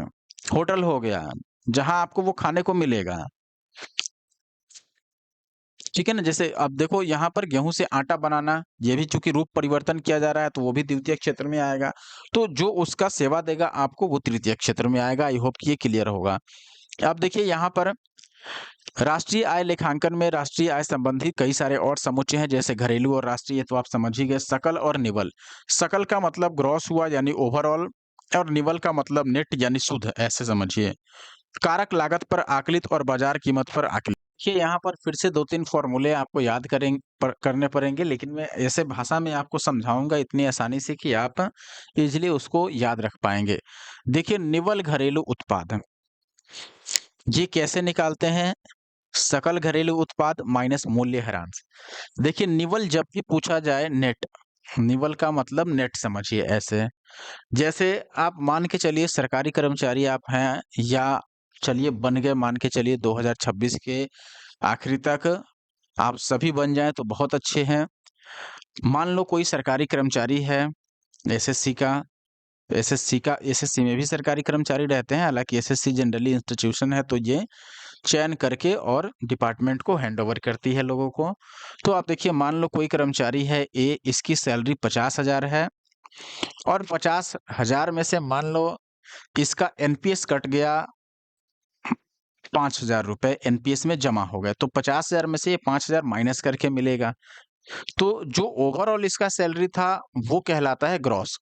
होटल हो गया, जहाँ आपको वो खाने को मिलेगा, ठीक है ना? जैसे अब देखो यहाँ पर गेहूँ से आटा बनाना, ये भी चूँकि रूप परिवर्तन किया जा रहा है, तो वो भी द्वितीय क्षेत्र में आएगा। तो जो उसका सेवा देगा आपको, वो तृतीय क्षेत्र में आएगा। आई होप कि ये क्लियर होगा। अब देखिए यहाँ पर राष्ट्रीय आय लेखांकन में राष्ट्रीय आय संबंधी कई सारे और समुच्चय हैं, जैसे घरेलू और राष्ट्रीय, ये तो आप समझ ही गए। सकल और निवल। सकल का मतलब ग्रॉस हुआ यानी ओवरऑल, और निवल का मतलब नेट यानी शुद्ध, ऐसे समझिए। कारक लागत पर आकलित और बाजार कीमत पर आकलित। देखिए यहाँ पर फिर से 2-3 फॉर्मूले आपको याद करने पड़ेंगे, लेकिन मैं ऐसे भाषा में आपको समझाऊंगा इतनी आसानी से कि आप इजीली उसको याद रख पाएंगे। देखिए निवल घरेलू उत्पाद, ये कैसे निकालते हैं? सकल घरेलू उत्पाद माइनस मूल्य ह्रास। देखिए निवल जब भी पूछा जाए, नेट, निवल का मतलब नेट समझिए ऐसे। जैसे आप मान के चलिए सरकारी कर्मचारी आप हैं, या चलिए बन गए, मान के चलिए 2026 के आखिरी तक आप सभी बन जाएं तो बहुत अच्छे हैं। मान लो कोई सरकारी कर्मचारी है, एसएससी का, एसएससी में भी सरकारी कर्मचारी रहते हैं, हालांकि एसएससी जनरली इंस्टीट्यूशन है, तो ये चयन करके और डिपार्टमेंट को हैंडओवर करती है लोगों को। तो आप देखिए मान लो कोई कर्मचारी है ए, इसकी सैलरी 50,000 है, और 50,000 में से मान लो इसका एनपीएस कट गया, 5,000 रुपए एनपीएस में जमा हो गए, तो 50,000 में से ये 5,000 माइनस करके मिलेगा। तो जो ओवरऑल इसका सैलरी था, वो कहलाता है ग्रॉस,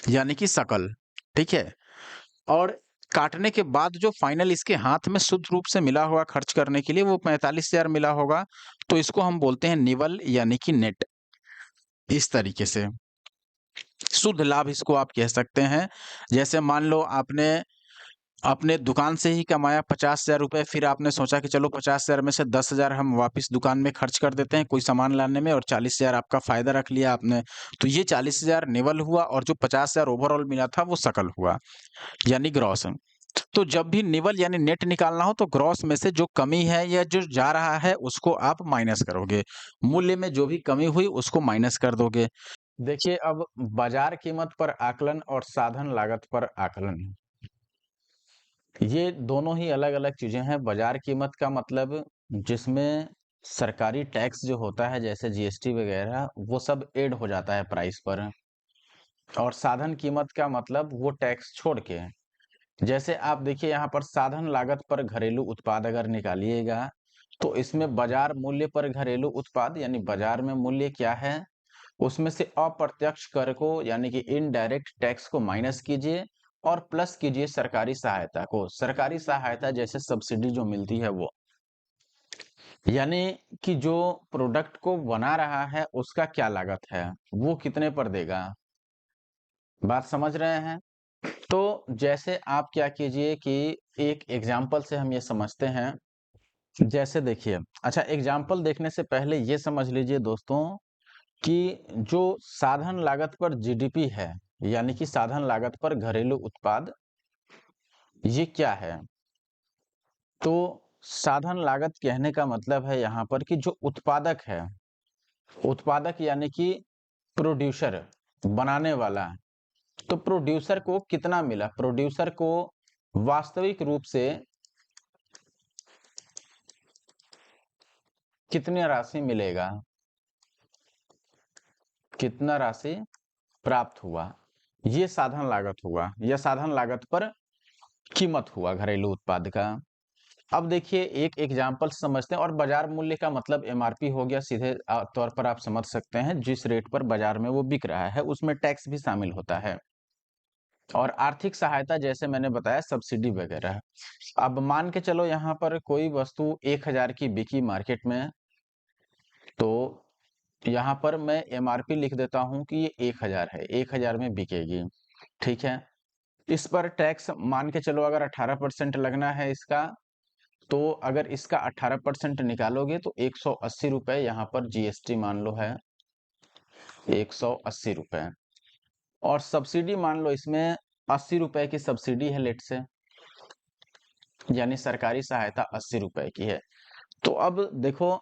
यानी कि सकल, ठीक है? और काटने के बाद जो फाइनल इसके हाथ में शुद्ध रूप से मिला होगा खर्च करने के लिए, वो 45,000 मिला होगा, तो इसको हम बोलते हैं निवल यानी कि नेट। इस तरीके से शुद्ध लाभ इसको आप कह सकते हैं। जैसे मान लो आपने अपने दुकान से ही कमाया 50,000 रुपए, फिर आपने सोचा कि चलो 50,000 में से 10,000 हम वापस दुकान में खर्च कर देते हैं कोई सामान लाने में, और 40,000 आपका फायदा रख लिया आपने। तो ये 40,000 निवल हुआ, और जो 50,000 ओवरऑल मिला था वो सकल हुआ, यानी ग्रॉस। तो जब भी निवल यानी नेट निकालना हो, तो ग्रॉस में से जो कमी है या जो जा रहा है उसको आप माइनस करोगे। मूल्य में जो भी कमी हुई उसको माइनस कर दोगे। देखिए अब बाजार कीमत पर आकलन और साधन लागत पर आकलन, ये दोनों ही अलग-अलग चीजें हैं। बाजार कीमत का मतलब जिसमें सरकारी टैक्स जो होता है, जैसे जीएसटी वगैरह, वो सब ऐड हो जाता है प्राइस पर। और साधन कीमत का मतलब वो टैक्स छोड़ के, जैसे आप देखिए यहाँ पर साधन लागत पर घरेलू उत्पाद अगर निकालिएगा, तो इसमें बाजार मूल्य पर घरेलू उत्पाद यानी बाजार में मूल्य क्या है, उसमें से अप्रत्यक्ष कर को यानी कि इनडायरेक्ट टैक्स को माइनस कीजिए, और प्लस कीजिए सरकारी सहायता को। सरकारी सहायता जैसे सब्सिडी जो मिलती है वो, यानी कि जो प्रोडक्ट को बना रहा है उसका क्या लागत है, वो कितने पर देगा। बात समझ रहे हैं? तो जैसे आप क्या कीजिए कि एक एग्जाम्पल से हम ये समझते हैं। जैसे देखिए, अच्छा एग्जाम्पल देखने से पहले ये समझ लीजिए दोस्तों कि जो साधन लागत पर जीडीपी है, यानी कि साधन लागत पर घरेलू उत्पाद, ये क्या है? तो साधन लागत कहने का मतलब है यहाँ पर कि जो उत्पादक है, उत्पादक यानी कि प्रोड्यूसर, बनाने वाला, तो प्रोड्यूसर को कितना मिला, प्रोड्यूसर को वास्तविक रूप से कितनी राशि मिलेगा, कितना राशि प्राप्त हुआ, ये साधन लागत हुआ, यह साधन लागत पर कीमत हुआ घरेलू उत्पाद का। अब देखिए एक एग्जाम्पल समझते हैं, और बाजार मूल्य का मतलब एमआरपी हो गया, सीधे तौर पर आप समझ सकते हैं जिस रेट पर बाजार में वो बिक रहा है, उसमें टैक्स भी शामिल होता है। और आर्थिक सहायता जैसे मैंने बताया सब्सिडी वगैरह। अब मान के चलो यहाँ पर कोई वस्तु 1000 की बिकी मार्केट में, तो यहाँ पर मैं एमआरपी लिख देता हूँ कि ये 1000 है, 1000 में बिकेगी, ठीक है। इस पर टैक्स मान के चलो अगर 18% लगना है इसका, तो अगर इसका 18% निकालोगे तो 180 रुपए यहाँ पर जीएसटी मान लो है, 180 रुपए। और सब्सिडी मान लो इसमें 80 रुपए की सब्सिडी है लेट से, यानी सरकारी सहायता 80 रुपए की है। तो अब देखो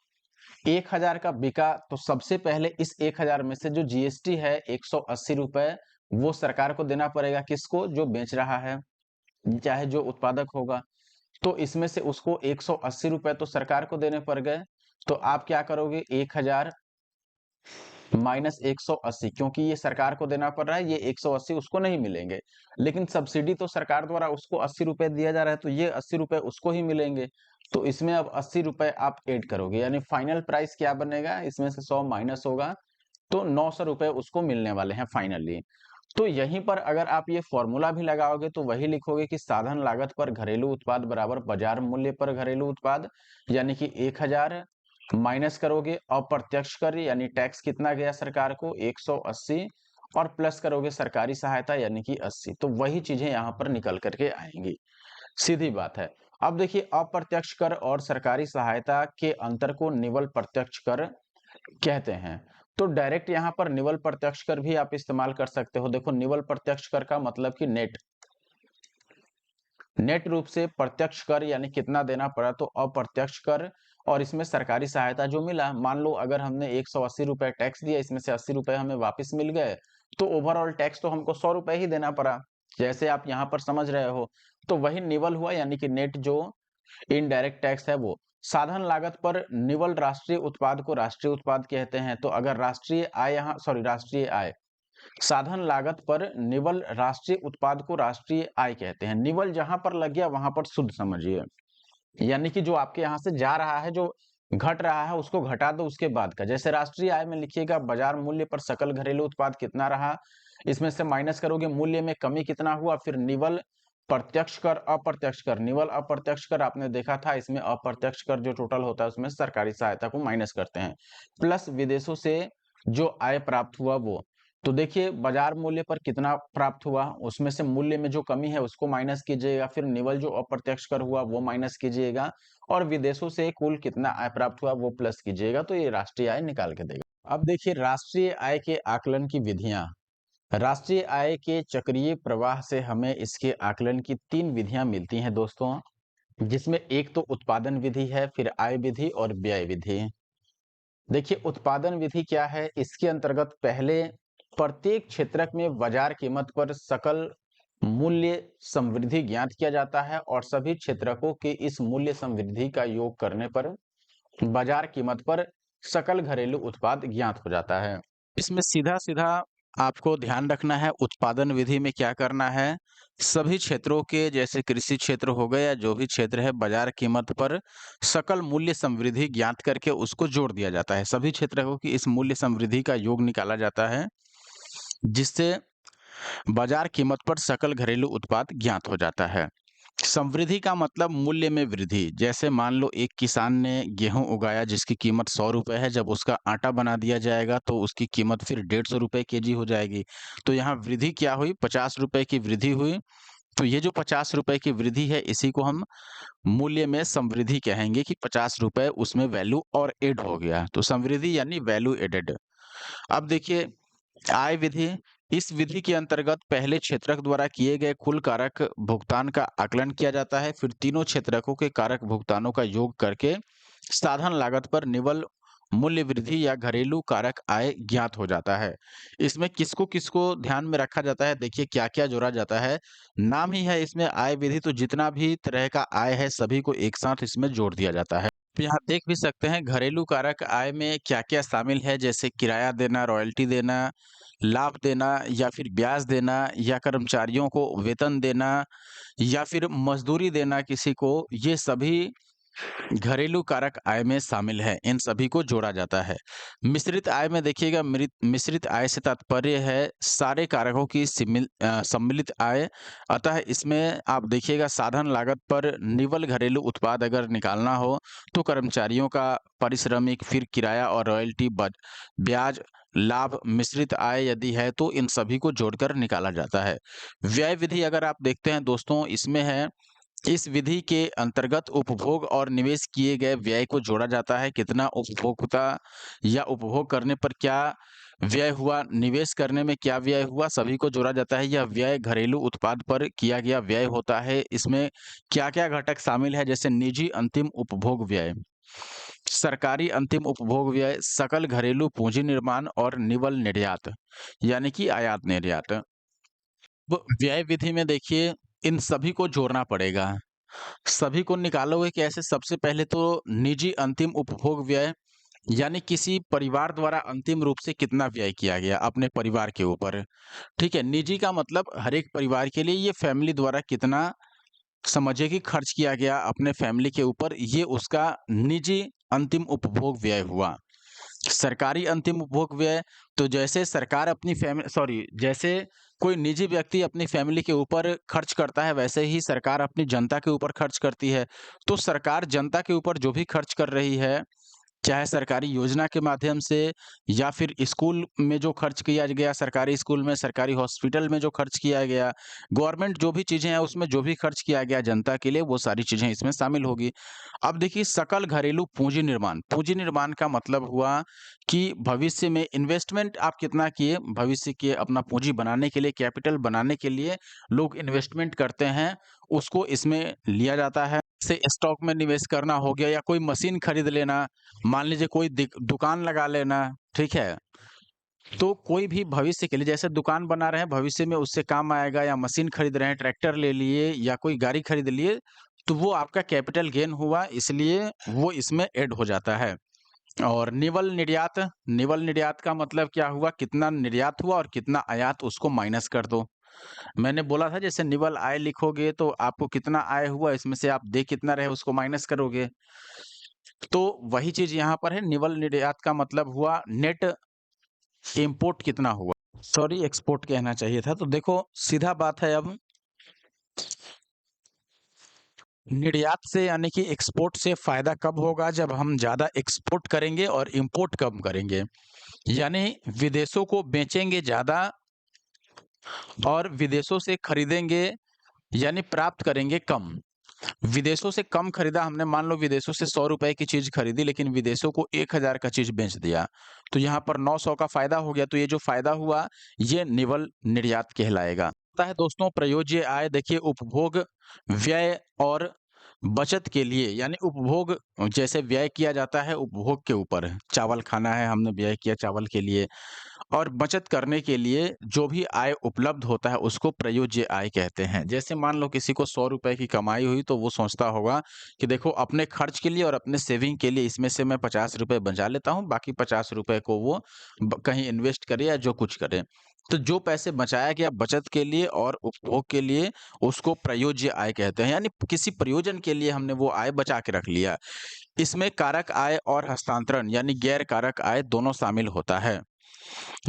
1000 का बिका, तो सबसे पहले इस 1000 में से जो जीएसटी है 180 रुपए, वो सरकार को देना पड़ेगा। किसको? जो बेच रहा है, चाहे जो उत्पादक होगा। तो इसमें से उसको 180 रुपए तो सरकार को देने पड़ गए। तो आप क्या करोगे, 1000 माइनस 180, क्योंकि ये सरकार को देना पड़ रहा है, ये 180 उसको नहीं मिलेंगे। लेकिन सब्सिडी तो सरकार द्वारा उसको 80 रुपए दिया जा रहा है, तो ये 80 रुपए उसको ही मिलेंगे। तो इसमें अब 80 रुपए आप ऐड करोगे, यानी फाइनल प्राइस क्या बनेगा, इसमें से 100 माइनस होगा, तो 900 रुपए उसको मिलने वाले हैं फाइनली। तो यहीं पर अगर आप ये फॉर्मूला भी लगाओगे तो वही लिखोगे कि साधन लागत पर घरेलू उत्पाद बराबर बाजार मूल्य पर घरेलू उत्पाद, यानी कि 1000 माइनस करोगे अप्रत्यक्ष कर, यानी टैक्स कितना गया सरकार को, 180, और प्लस करोगे सरकारी सहायता यानी कि 80। तो वही चीजें यहाँ पर निकल करके आएंगी, सीधी बात है। अब देखिए अप्रत्यक्ष कर और सरकारी सहायता के अंतर को निवल प्रत्यक्ष कर कहते हैं। तो डायरेक्ट यहाँ पर निवल प्रत्यक्ष कर भी आप इस्तेमाल कर सकते हो। देखो निवल प्रत्यक्ष कर का मतलब कि नेट रूप से प्रत्यक्ष कर यानी कितना देना पड़ा, तो अप्रत्यक्ष कर, और इसमें सरकारी सहायता जो मिला, मान लो अगर हमने 180 रुपए टैक्स दिया, इसमें से 80 रुपए हमें वापस मिल गए, तो ओवरऑल टैक्स तो हमको 100 रुपए ही देना पड़ा, जैसे आप यहाँ पर समझ रहे हो। तो वही निवल हुआ, यानी कि नेट जो इनडायरेक्ट टैक्स है वो। साधन लागत पर निवल राष्ट्रीय उत्पाद को राष्ट्रीय उत्पाद कहते हैं। तो अगर राष्ट्रीय आय यहाँ, सॉरी, राष्ट्रीय आय, साधन लागत पर निवल राष्ट्रीय उत्पाद को राष्ट्रीय आय कहते हैं। निवल जहां पर लग गया वहां पर शुद्ध समझिए, यानी कि जो आपके यहां से जा रहा है, जो घट रहा है उसको घटा दो उसके बाद का। जैसे राष्ट्रीय आय में लिखिएगा बाजार मूल्य पर सकल घरेलू उत्पाद कितना रहा, इसमें से माइनस करोगे मूल्य में कमी कितना हुआ, फिर निवल प्रत्यक्ष कर अप्रत्यक्ष कर। निवल अप्रत्यक्ष कर आपने देखा था, इसमें अप्रत्यक्ष कर जो टोटल होता है उसमें सरकारी सहायता को माइनस करते हैं, प्लस विदेशों से जो आय प्राप्त हुआ वो। तो देखिए बाजार मूल्य पर कितना प्राप्त हुआ, उसमें से मूल्य में जो कमी है उसको माइनस कीजिएगा, फिर निवल जो अप्रत्यक्ष कर हुआ वो माइनस कीजिएगा, और विदेशों से कुल कितना आय प्राप्त हुआ वो प्लस कीजिएगा, तो ये राष्ट्रीय आय निकाल के देगा। अब देखिए राष्ट्रीय आय के आकलन की विधियां। राष्ट्रीय आय के चक्रीय प्रवाह से हमें इसके आकलन की 3 विधियां मिलती हैं दोस्तों, जिसमें एक तो उत्पादन विधि है, फिर आय विधि और व्यय विधि। देखिए उत्पादन विधि क्या है, इसके अंतर्गत पहले प्रत्येक क्षेत्रक में बाजार कीमत पर सकल मूल्य समृद्धि ज्ञात किया जाता है, और सभी क्षेत्रकों के इस मूल्य समृद्धि का योग करने पर बाजार कीमत पर सकल घरेलू उत्पाद ज्ञात हो जाता है। इसमें सीधा सीधा आपको ध्यान रखना है, उत्पादन विधि में क्या करना है, सभी क्षेत्रों के, जैसे कृषि क्षेत्र हो गए या जो भी क्षेत्र है, बाजार कीमत पर सकल मूल्य समृद्धि ज्ञात करके उसको जोड़ दिया जाता है। सभी क्षेत्रों की इस मूल्य समृद्धि का योग निकाला जाता है, जिससे बाजार कीमत पर सकल घरेलू उत्पाद ज्ञात हो जाता है। समृद्धि का मतलब मूल्य में वृद्धि। जैसे मान लो एक किसान ने गेहूं उगाया जिसकी कीमत 100 रुपए है, जब उसका आटा बना दिया जाएगा तो उसकी कीमत फिर 150 रुपए केजी हो जाएगी। तो यहाँ वृद्धि क्या हुई, 50 रुपए की वृद्धि हुई। तो ये जो 50 रुपए की वृद्धि है इसी को हम मूल्य में समृद्धि कहेंगे, कि 50 रुपए उसमें वैल्यू और एड हो गया, तो समृद्धि यानी वैल्यू एडेड। अब देखिए आय विधि। इस विधि के अंतर्गत पहले क्षेत्रक द्वारा किए गए कुल कारक भुगतान का आकलन किया जाता है, फिर तीनों क्षेत्रकों के कारक भुगतानों का योग करके साधन लागत पर निवल मूल्य वृद्धि या घरेलू कारक आय ज्ञात हो जाता है। इसमें किसको किसको ध्यान में रखा जाता है, देखिए क्या क्या जोड़ा जाता है। नाम ही है इसमें आय विधि, तो जितना भी तरह का आय है सभी को एक साथ इसमें जोड़ दिया जाता है। यहाँ देख भी सकते हैं घरेलू कारक आय में क्या-क्या शामिल है, जैसे किराया देना, रॉयल्टी देना, लाभ देना या फिर ब्याज देना या कर्मचारियों को वेतन देना या फिर मज़दूरी देना किसी को, ये सभी घरेलू कारक आय में शामिल है। इन सभी को जोड़ा जाता है। मिश्रित आय में देखिएगा, मिश्रित आय से तात्पर्य है सारे कारकों की सम्मिलित आय। अतः इसमें आप देखिएगा साधन लागत पर निवल घरेलू उत्पाद अगर निकालना हो तो कर्मचारियों का पारिश्रमिक, फिर किराया और रॉयल्टी, ब्याज, लाभ, मिश्रित आय यदि है तो इन सभी को जोड़कर निकाला जाता है। व्यय विधि अगर आप देखते हैं दोस्तों, इसमें है इस विधि के अंतर्गत उपभोग और निवेश किए गए व्यय को जोड़ा जाता है। कितना उपभोक्ता या उपभोग करने पर क्या व्यय हुआ, निवेश करने में क्या व्यय हुआ, सभी को जोड़ा जाता है। यह व्यय घरेलू उत्पाद पर किया गया व्यय होता है। इसमें क्या-क्या घटक शामिल है, जैसे निजी अंतिम उपभोग व्यय, सरकारी अंतिम उपभोग व्यय, सकल घरेलू पूंजी निर्माण और निवल निर्यात, यानी कि आयात निर्यात। वो व्यय विधि में देखिए इन सभी को जोड़ना पड़ेगा। सभी को निकालोगे कैसे? सबसे पहले तो निजी अंतिम उपभोग व्यय, यानी किसी परिवार द्वारा अंतिम रूप से कितना व्यय किया गया अपने परिवार के ऊपर, ठीक है? निजी का मतलब हर एक परिवार के लिए, ये फैमिली द्वारा कितना समझिए कि खर्च किया गया अपने फैमिली के ऊपर, ये उसका निजी अंतिम उपभोग व्यय हुआ। सरकारी अंतिम उपभोग व्यय, तो जैसे सरकार अपनी जैसे कोई निजी व्यक्ति अपनी फैमिली के ऊपर खर्च करता है, वैसे ही सरकार अपनी जनता के ऊपर खर्च करती है। तो सरकार जनता के ऊपर जो भी खर्च कर रही है, चाहे सरकारी योजना के माध्यम से या फिर स्कूल में जो खर्च किया गया, सरकारी स्कूल में, सरकारी हॉस्पिटल में जो खर्च किया गया, गवर्नमेंट जो भी चीज़ें हैं उसमें जो भी खर्च किया गया जनता के लिए, वो सारी चीज़ें इसमें शामिल होगी। अब देखिए सकल घरेलू पूंजी निर्माण, पूंजी निर्माण का मतलब हुआ कि भविष्य में इन्वेस्टमेंट आप कितना किए, भविष्य के अपना पूंजी बनाने के लिए, कैपिटल बनाने के लिए लोग इन्वेस्टमेंट करते हैं, उसको इसमें लिया जाता है। से स्टॉक में निवेश करना हो गया या कोई मशीन खरीद लेना, मान लीजिए कोई दुकान लगा लेना, ठीक है? तो कोई भी भविष्य के लिए, जैसे दुकान बना रहे हैं, भविष्य में उससे काम आएगा, या मशीन खरीद रहे हैं, ट्रैक्टर ले लिए या कोई गाड़ी खरीद लिए, तो वो आपका कैपिटल गेन हुआ, इसलिए वो इसमें ऐड हो जाता है। और निवल निर्यात का मतलब क्या हुआ, कितना निर्यात हुआ और कितना आयात, उसको माइनस कर दो। मैंने बोला था जैसे निवल आय लिखोगे तो आपको कितना आय हुआ, इसमें से आप दे कितना रहे उसको माइनस करोगे। तो वही चीज़ यहाँ पर है, निवल निर्यात का मतलब हुआ नेट इम्पोर्ट कितना हुआ, सॉरी एक्सपोर्ट कहना चाहिए था। तो देखो सीधा बात है, अब निर्यात से यानी कि एक्सपोर्ट से फायदा कब होगा, जब हम ज़्यादा एक्सपोर्ट करेंगे और इंपोर्ट कम करेंगे। यानी विदेशों को बेचेंगे ज़्यादा और विदेशों से खरीदेंगे, यानी प्राप्त करेंगे कम। विदेशों से कम खरीदा हमने, मान लो विदेशों से 100 रुपए की चीज़ खरीदी, लेकिन विदेशों को 1000 का चीज़ बेच दिया। तो यहाँ पर 900 का फ़ायदा हो गया, तो ये जो फ़ायदा हुआ, ये निवल निर्यात कहलाएगा। होता है दोस्तों प्रयोज्य आय, देखिए उपभोग, व्यय और बचत के लिए, यानी उपभोग जैसे व्यय किया जाता है उपभोग के ऊपर, चावल खाना है, हमने व्यय किया चावल के लिए, और बचत करने के लिए जो भी आय उपलब्ध होता है उसको प्रयोज्य आय कहते हैं। जैसे मान लो किसी को 100 रुपए की कमाई हुई, तो वो सोचता होगा कि देखो अपने खर्च के लिए और अपने सेविंग के लिए इसमें से मैं 50 रुपए बचा लेता हूँ, बाकी 50 रुपए को वो कहीं इन्वेस्ट करे या जो कुछ करे। तो जो पैसे बचाया गया बचत के लिए और उपभोग के लिए, उसको प्रयोज्य आय कहते हैं, यानी किसी प्रयोजन के लिए हमने वो आय बचा के रख लिया। इसमें कारक आय और हस्तांतरण यानी गैर कारक आय दोनों शामिल होता है।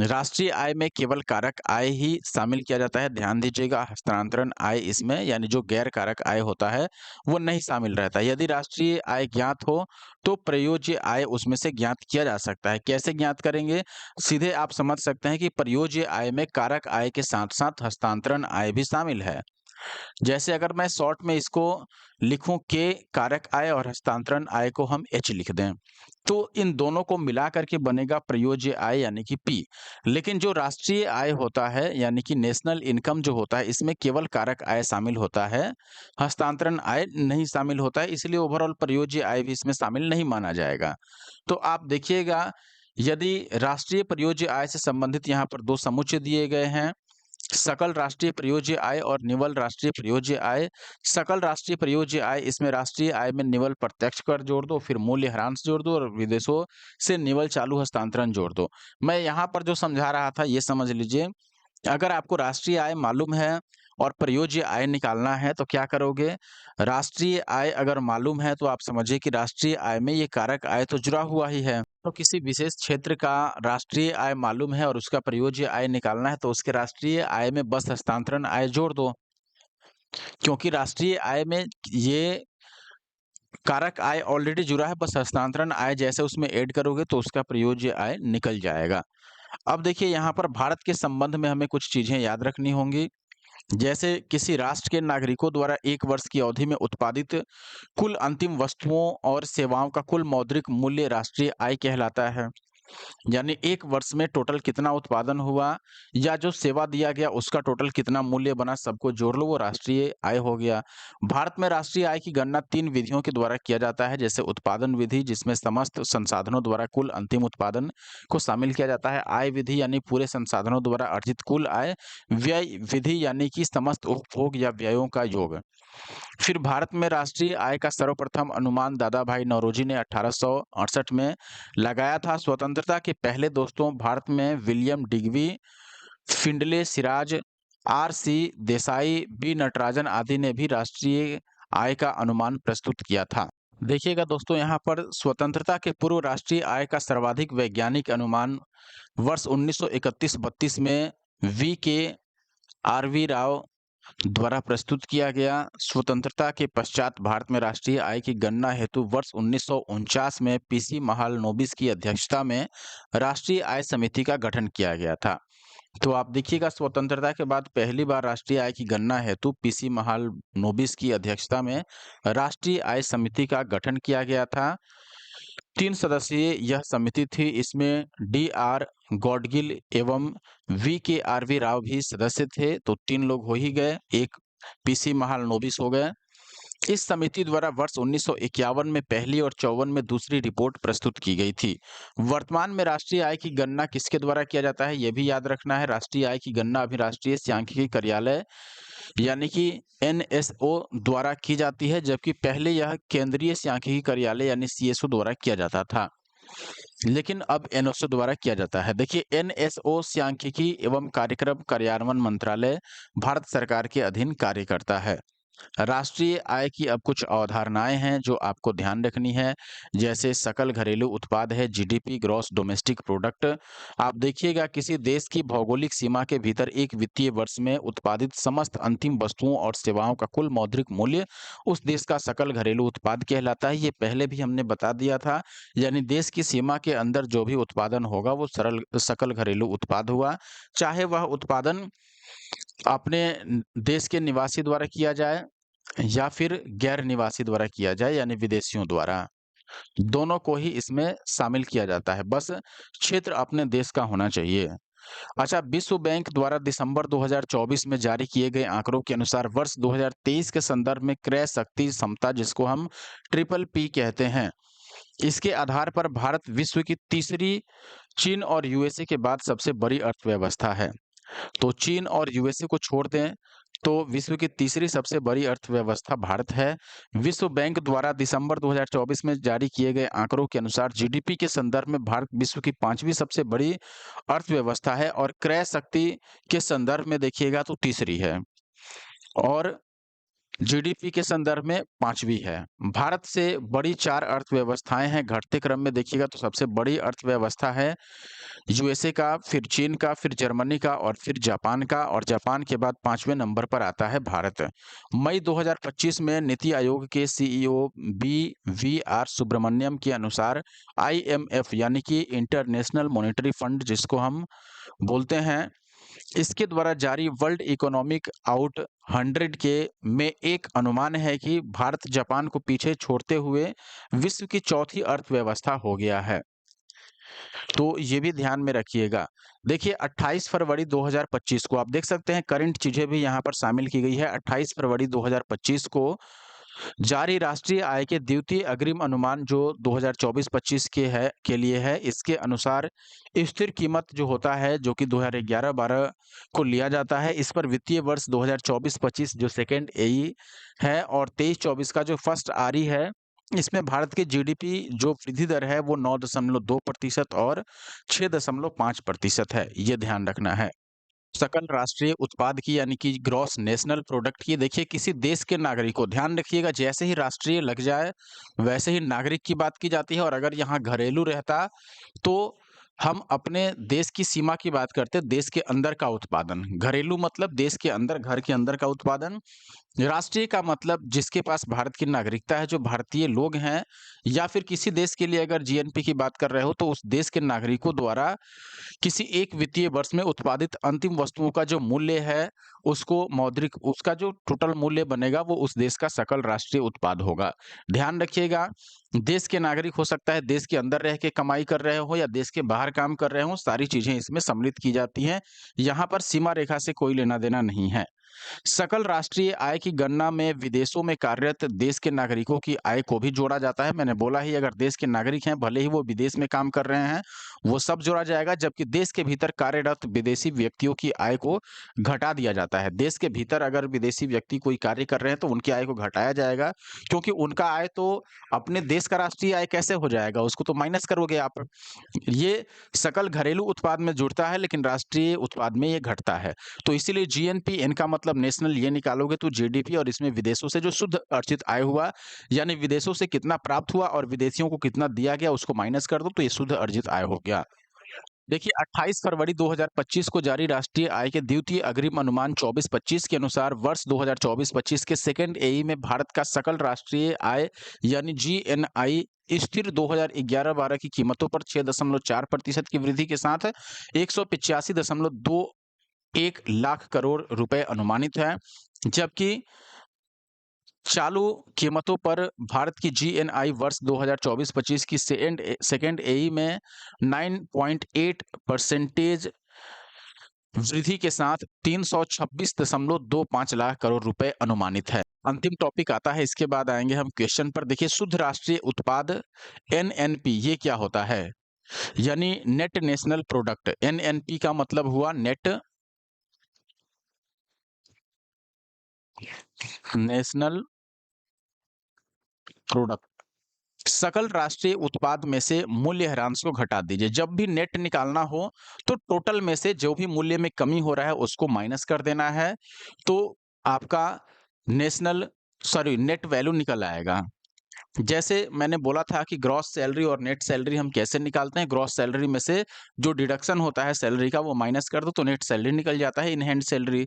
राष्ट्रीय आय में केवल कारक आय ही शामिल किया जाता है, ध्यान दीजिएगा। हस्तांतरण आय इसमें, यानी जो गैर कारक आय होता है वो नहीं शामिल रहता है। यदि राष्ट्रीय आय ज्ञात हो तो प्रयोज्य आय उसमें से ज्ञात किया जा सकता है। कैसे ज्ञात करेंगे, सीधे आप समझ सकते हैं कि प्रयोज्य आय में कारक आय के साथ साथ हस्तांतरण आय भी शामिल है। जैसे अगर मैं शॉर्ट में इसको लिखूं के, कारक आय और हस्तांतरण आय को हम एच लिख दें, तो इन दोनों को मिला करके बनेगा प्रयोज्य आय यानी कि पी। लेकिन जो राष्ट्रीय आय होता है यानी कि नेशनल इनकम जो होता है, इसमें केवल कारक आय शामिल होता है, हस्तांतरण आय नहीं शामिल होता है, इसलिए ओवरऑल प्रयोज्य आय भी इसमें शामिल नहीं माना जाएगा। तो आप देखिएगा, यदि राष्ट्रीय प्रयोज्य आय से संबंधित यहाँ पर दो समुच्चय दिए गए हैं, सकल राष्ट्रीय प्रयोज्य आय और निवल राष्ट्रीय प्रयोज्य आय। सकल राष्ट्रीय प्रयोज्य आय, इसमें राष्ट्रीय आय में निवल प्रत्यक्ष कर जोड़ दो, फिर मूल्यह्रास जोड़ दो और विदेशों से निवल चालू हस्तांतरण जोड़ दो। मैं यहाँ पर जो समझा रहा था ये समझ लीजिए। अगर आपको राष्ट्रीय आय मालूम है और प्रयोज्य आय निकालना है तो क्या करोगे? राष्ट्रीय आय अगर मालूम है तो आप समझिए कि राष्ट्रीय आय में ये कारक आय तो जुड़ा हुआ ही है। तो किसी विशेष क्षेत्र का राष्ट्रीय आय मालूम है और उसका प्रयोज्य आय निकालना है तो उसके राष्ट्रीय आय में बस हस्तांतरण आय जोड़ दो। क्योंकि राष्ट्रीय आय में ये कारक आय ऑलरेडी जुड़ा है, बस हस्तांतरण आय जैसे उसमें ऐड करोगे तो उसका प्रयोज्य आय निकल जाएगा। अब देखिए यहाँ पर भारत के संबंध में हमें कुछ चीजें याद रखनी होंगी। जैसे किसी राष्ट्र के नागरिकों द्वारा 1 वर्ष की अवधि में उत्पादित कुल अंतिम वस्तुओं और सेवाओं का कुल मौद्रिक मूल्य राष्ट्रीय आय कहलाता है। यानी 1 वर्ष में टोटल कितना उत्पादन हुआ या जो सेवा दिया गया उसका टोटल कितना मूल्य बना, सबको जोड़ लो, वो राष्ट्रीय आय हो गया। भारत में राष्ट्रीय आय की गणना 3 विधियों के द्वारा किया जाता है। जैसे उत्पादन विधि, जिसमें समस्त संसाधनों द्वारा कुल अंतिम उत्पादन को शामिल किया जाता है। आय विधि यानी पूरे संसाधनों द्वारा अर्जित कुल आय। व्यय विधि यानी कि समस्त उपभोग या व्ययों का योग। फिर भारत में राष्ट्रीय आय का सर्वप्रथम अनुमान दादा भाई नौरोजी ने 1868 में लगाया था। स्वतंत्रता के पहले दोस्तों भारत में William Digby, Findlay Shirras, R C. Desai, B. Natarajan आदि ने भी राष्ट्रीय आय का अनुमान प्रस्तुत किया था। देखिएगा दोस्तों, यहाँ पर स्वतंत्रता के पूर्व राष्ट्रीय आय का सर्वाधिक वैज्ञानिक अनुमान वर्ष 1931-32 में वी.के.आर.वी. राव द्वारा प्रस्तुत किया गया। स्वतंत्रता के पश्चात भारत में राष्ट्रीय आय की गणना हेतु वर्ष 1949 में पीसी महालनोबिस की अध्यक्षता में राष्ट्रीय आय समिति का गठन किया गया था। तो आप देखिएगा, स्वतंत्रता के बाद पहली बार राष्ट्रीय आय की गणना हेतु पीसी महालनोबिस की अध्यक्षता में राष्ट्रीय आय समिति का गठन किया गया था। 3 सदस्यीय यह समिति थी। इसमें डी.आर. गॉडगिल एवं वी.के.आर.वी. राव भी सदस्य थे। तो 3 लोग हो ही गए, एक पीसी महालनोबिस हो गए। इस समिति द्वारा वर्ष 1951 में पहली और 54 में दूसरी रिपोर्ट प्रस्तुत की गई थी। वर्तमान में राष्ट्रीय आय की गणना किसके द्वारा किया जाता है, यह भी याद रखना है। राष्ट्रीय आय की गणना अभी राष्ट्रीय सांख्यिकी कार्यालय यानी कि एनएसओ द्वारा की जाती है, जबकि पहले यह केंद्रीय सांख्यिकी कार्यालय यानी सीएसओ द्वारा किया जाता था, लेकिन अब एनएसओ द्वारा किया जाता है। देखिए, एनएसओ सांख्यिकी एवं कार्यक्रम कार्यान्वयन मंत्रालय भारत सरकार के अधीन कार्य करता है। राष्ट्रीय आय की अब कुछ अवधारणाएं हैं जो आपको ध्यान रखनी है। जैसे सकल घरेलू उत्पाद है, जीडीपी, ग्रॉस डोमेस्टिक प्रोडक्ट। आप देखिएगा, किसी देश की भौगोलिक सीमा के भीतर एक वित्तीय वर्ष में उत्पादित समस्त अंतिम वस्तुओं और सेवाओं का कुल मौद्रिक मूल्य उस देश का सकल घरेलू उत्पाद कहलाता है। ये पहले भी हमने बता दिया था। यानी देश की सीमा के अंदर जो भी उत्पादन होगा वो सकल घरेलू उत्पाद हुआ, चाहे वह उत्पादन अपने देश के निवासी द्वारा किया जाए या फिर गैर निवासी द्वारा किया जाए यानी विदेशियों द्वारा, दोनों को ही इसमें शामिल किया जाता है। बस क्षेत्र अपने देश का होना चाहिए। अच्छा, विश्व बैंक द्वारा दिसंबर 2024 में जारी किए गए आंकड़ों के अनुसार वर्ष 2023 के संदर्भ में क्रय शक्ति क्षमता, जिसको हम ट्रिपल पी कहते हैं, इसके आधार पर भारत विश्व की तीसरी, चीन और यूएसए के बाद सबसे बड़ी अर्थव्यवस्था है। तो चीन और यूएसए को छोड़ दें तो विश्व की तीसरी सबसे बड़ी अर्थव्यवस्था भारत है। विश्व बैंक द्वारा दिसंबर 2024 में जारी किए गए आंकड़ों के अनुसार जीडीपी के संदर्भ में भारत विश्व की 5वीं सबसे बड़ी अर्थव्यवस्था है और क्रय शक्ति के संदर्भ में देखिएगा तो तीसरी है और जीडीपी के संदर्भ में 5वीं है। भारत से बड़ी 4 अर्थव्यवस्थाएं हैं। घटते क्रम में देखिएगा तो सबसे बड़ी अर्थव्यवस्था है यूएसए का, फिर चीन का, फिर जर्मनी का और फिर जापान का, और जापान के बाद 5वें नंबर पर आता है भारत। मई 2025 में नीति आयोग के सीईओ वी.आर. सुब्रमण्यम के अनुसार आईएमएफ यानी कि इंटरनेशनल मॉनेटरी फंड जिसको हम बोलते हैं, इसके द्वारा जारी वर्ल्ड इकोनॉमिक आउट 100 के में एक अनुमान है कि भारत जापान को पीछे छोड़ते हुए विश्व की चौथी अर्थव्यवस्था हो गया है। तो ये भी ध्यान में रखिएगा। देखिए, 28 फरवरी 2025 को आप देख सकते हैं, करंट चीजें भी यहाँ पर शामिल की गई है। 28 फरवरी 2025 को जारी राष्ट्रीय आय के द्वितीय अग्रिम अनुमान जो 2024-25 के लिए है, इसके अनुसार स्थिर कीमत जो होता है, जो कि 2011-12 को लिया जाता है, इस पर वित्तीय वर्ष 2024-25 जो सेकंड एई है और 23-24 का जो फर्स्ट आरई है, इसमें भारत की जीडीपी जो वृद्धि दर है वो 9.2% और 6.5% है। ये ध्यान रखना है। सकल राष्ट्रीय उत्पाद की यानी कि ग्रॉस नेशनल प्रोडक्ट की, देखिए किसी देश के नागरिक को, ध्यान रखिएगा, जैसे ही राष्ट्रीय लग जाए वैसे ही नागरिक की बात की जाती है, और अगर यहाँ घरेलू रहता तो हम अपने देश की सीमा की बात करते, देश के अंदर का उत्पादन। घरेलू मतलब देश के अंदर, घर के अंदर का उत्पादन। राष्ट्रीय का मतलब जिसके पास भारत की नागरिकता है, जो भारतीय लोग हैं, या फिर किसी देश के लिए अगर जीएनपी की बात कर रहे हो तो उस देश के नागरिकों द्वारा किसी एक वित्तीय वर्ष में उत्पादित अंतिम वस्तुओं का जो मूल्य है, उसको मौद्रिक, उसका जो टोटल मूल्य बनेगा वो उस देश का सकल राष्ट्रीय उत्पाद होगा। ध्यान रखिएगा, देश के नागरिक हो सकता है देश के अंदर रह के कमाई कर रहे हो या देश के बाहर काम कर रहे हो, सारी चीजें इसमें सम्मिलित की जाती हैं। यहाँ पर सीमा रेखा से कोई लेना देना नहीं है। सकल राष्ट्रीय आय की गणना में विदेशों में कार्यरत देश के नागरिकों की आय को भी जोड़ा जाता है। मैंने बोला ही, अगर देश के नागरिक हैं, भले ही वो विदेश में काम कर रहे हैं, वो सब जोड़ा जाएगा, जबकि देश के भीतर कार्यरत विदेशी व्यक्तियों की आय को घटा दिया जाता है। देश के भीतर अगर विदेशी व्यक्ति कोई कार्य कर रहे हैं तो उनकी आय को घटाया जाएगा, क्योंकि उनका आय तो अपने देश का राष्ट्रीय आय कैसे हो जाएगा, उसको तो माइनस करोगे आप। ये सकल घरेलू उत्पाद में जुड़ता है लेकिन राष्ट्रीय उत्पाद में ये घटता है। तो इसीलिए जीएनपी, इनका मतलब नेशनल, ये निकालोगे तो जीडीपी, और इसमें विदेशों से जो शुद्ध अर्जित आय हुआ, यानी विदेशों से कितना प्राप्त हुआ और विदेशियों को कितना दिया गया, उसको माइनस कर दो तो ये शुद्ध अर्जित आय हो गया। देखिए 28 फरवरी 2025 को जारी राष्ट्रीय आय के द्वितीय अग्रिम अनुमान 24-25 के अनुसार वर्ष 2024-25 के सेकंड एई में भारत का सकल राष्ट्रीय आय यानी जीएनआई स्थिर 2011-12 की कीमतों पर 6.4% की वृद्धि के साथ 185.21 लाख करोड़ रुपए अनुमानित है, जबकि चालू कीमतों पर भारत की जीएनआई वर्ष 2024-25 की सेकेंड एई में 9.8% वृद्धि के साथ 326.25 लाख करोड़ रुपए अनुमानित है। अंतिम टॉपिक आता है, इसके बाद आएंगे हम क्वेश्चन पर। देखिए शुद्ध राष्ट्रीय उत्पाद एनएनपी ये क्या होता है, यानी नेट नेशनल प्रोडक्ट। एनएनपी का मतलब हुआ नेट नेशनल प्रोडक्ट। सकल राष्ट्रीय उत्पाद में से मूल्य ह्रास को घटा दीजिए। जब भी नेट निकालना हो तो टोटल में से जो भी मूल्य में कमी हो रहा है उसको माइनस कर देना है, तो आपका नेट वैल्यू निकल आएगा। जैसे मैंने बोला था कि ग्रॉस सैलरी और नेट सैलरी हम कैसे निकालते हैं, ग्रॉस सैलरी में से जो डिडक्शन होता है सैलरी का वो माइनस कर दो तो नेट सैलरी निकल जाता है, इन हैंड सैलरी।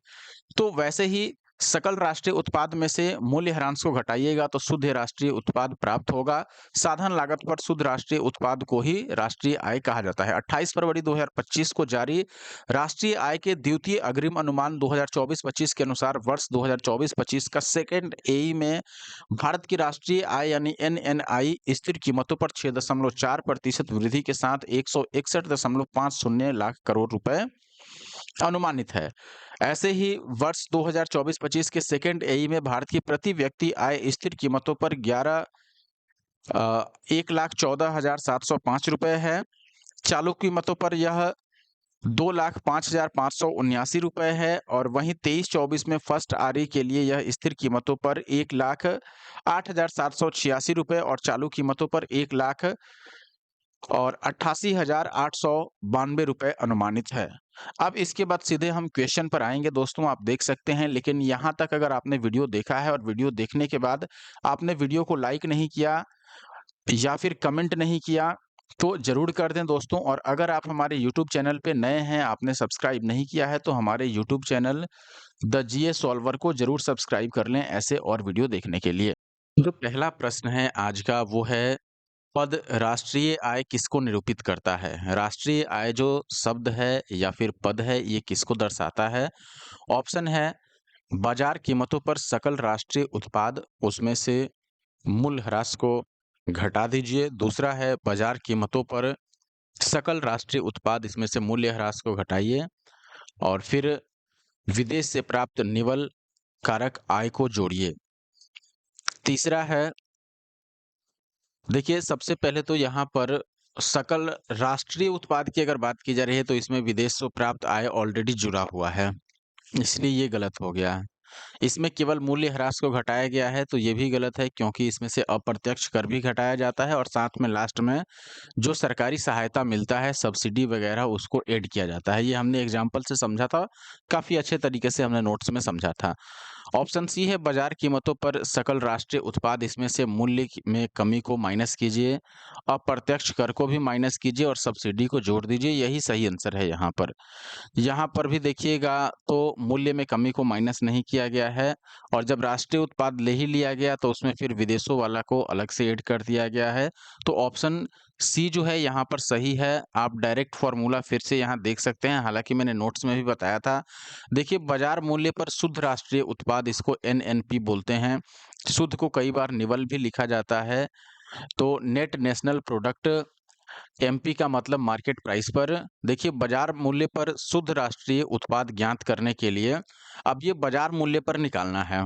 तो वैसे ही सकल राष्ट्रीय उत्पाद में से मूल्य ह्रास को घटाइएगा तो शुद्ध राष्ट्रीय उत्पाद प्राप्त होगा। साधन लागत पर शुद्ध राष्ट्रीय उत्पाद को ही राष्ट्रीय आय कहा जाता है। 28 फरवरी 2025 को जारी राष्ट्रीय आय के द्वितीय अग्रिम अनुमान 2024-25 के अनुसार वर्ष 2024-25 का सेकेंड एई में भारत की राष्ट्रीय आय यानी एनएनआई स्थिर कीमतों पर 6.4% वृद्धि के साथ 161.50 लाख करोड़ रुपए अनुमानित है। ऐसे ही वर्ष 2024-25 के सेकेंड एई में भारत की प्रति व्यक्ति आय स्थिर कीमतों पर 1,14,705 रुपए है। चालू कीमतों पर यह 2,05,579 रुपए है, और वहीं 23-24 में फर्स्ट आरई के लिए यह स्थिर कीमतों पर 1,08,786 रुपए और चालू कीमतों पर 1,88,892 रुपए अनुमानित है। अब इसके बाद सीधे हम क्वेश्चन पर आएंगे दोस्तों, आप देख सकते हैं। लेकिन यहाँ तक अगर आपने वीडियो देखा है और वीडियो देखने के बाद आपने वीडियो को लाइक नहीं किया या फिर कमेंट नहीं किया तो जरूर कर दें दोस्तों। और अगर आप हमारे यूट्यूब चैनल पे नए हैं, आपने सब्सक्राइब नहीं किया है, तो हमारे YouTube channel the GS solver को जरूर सब्सक्राइब कर लें ऐसे और वीडियो देखने के लिए। जो पहला प्रश्न है आज का वो है, पद राष्ट्रीय आय किसको निरूपित करता है। राष्ट्रीय आय जो शब्द है या फिर पद है ये किसको दर्शाता है। ऑप्शन है बाजार कीमतों पर सकल राष्ट्रीय उत्पाद, उसमें से मूल्य ह्रास को घटा दीजिए। दूसरा है बाजार कीमतों पर सकल राष्ट्रीय उत्पाद, इसमें से मूल्य ह्रास को घटाइए। और फिर विदेश से प्राप्त निवल कारक आय को जोड़िए। तीसरा है, देखिए सबसे पहले तो यहाँ पर सकल राष्ट्रीय उत्पाद की अगर बात की जा रही है तो इसमें विदेश से प्राप्त आय ऑलरेडी जुड़ा हुआ है, इसलिए ये गलत हो गया। इसमें केवल मूल्य ह्रास को घटाया गया है तो ये भी गलत है, क्योंकि इसमें से अप्रत्यक्ष कर भी घटाया जाता है और साथ में लास्ट में जो सरकारी सहायता मिलता है, सब्सिडी वगैरह, उसको ऐड किया जाता है। ये हमने एग्जाम्पल से समझा था, काफ़ी अच्छे तरीके से हमने नोट्स में समझा था। ऑप्शन सी है बाजार कीमतों पर सकल राष्ट्रीय उत्पाद, इसमें से मूल्य में कमी को माइनस कीजिए, अप्रत्यक्ष कर को भी माइनस कीजिए और सब्सिडी को जोड़ दीजिए, यही सही आंसर है यहाँ पर। यहाँ पर भी देखिएगा तो मूल्य में कमी को माइनस नहीं किया गया है और जब राष्ट्रीय उत्पाद ले ही लिया गया तो उसमें फिर विदेशों वाला को अलग से ऐड कर दिया गया है। तो ऑप्शन सी जो है यहाँ पर सही है। आप डायरेक्ट फॉर्मूला फिर से यहाँ देख सकते हैं, हालांकि मैंने नोट्स में भी बताया था। देखिए बाजार मूल्य पर शुद्ध राष्ट्रीय उत्पाद, इसको एनएनपी बोलते हैं। शुद्ध को कई बार निवल भी लिखा जाता है। तो नेट नेशनल प्रोडक्ट, एमपी का मतलब मार्केट प्राइस पर। देखिए बाजार मूल्य पर शुद्ध राष्ट्रीय उत्पाद ज्ञात करने के लिए अब ये बाजार मूल्य पर निकालना है,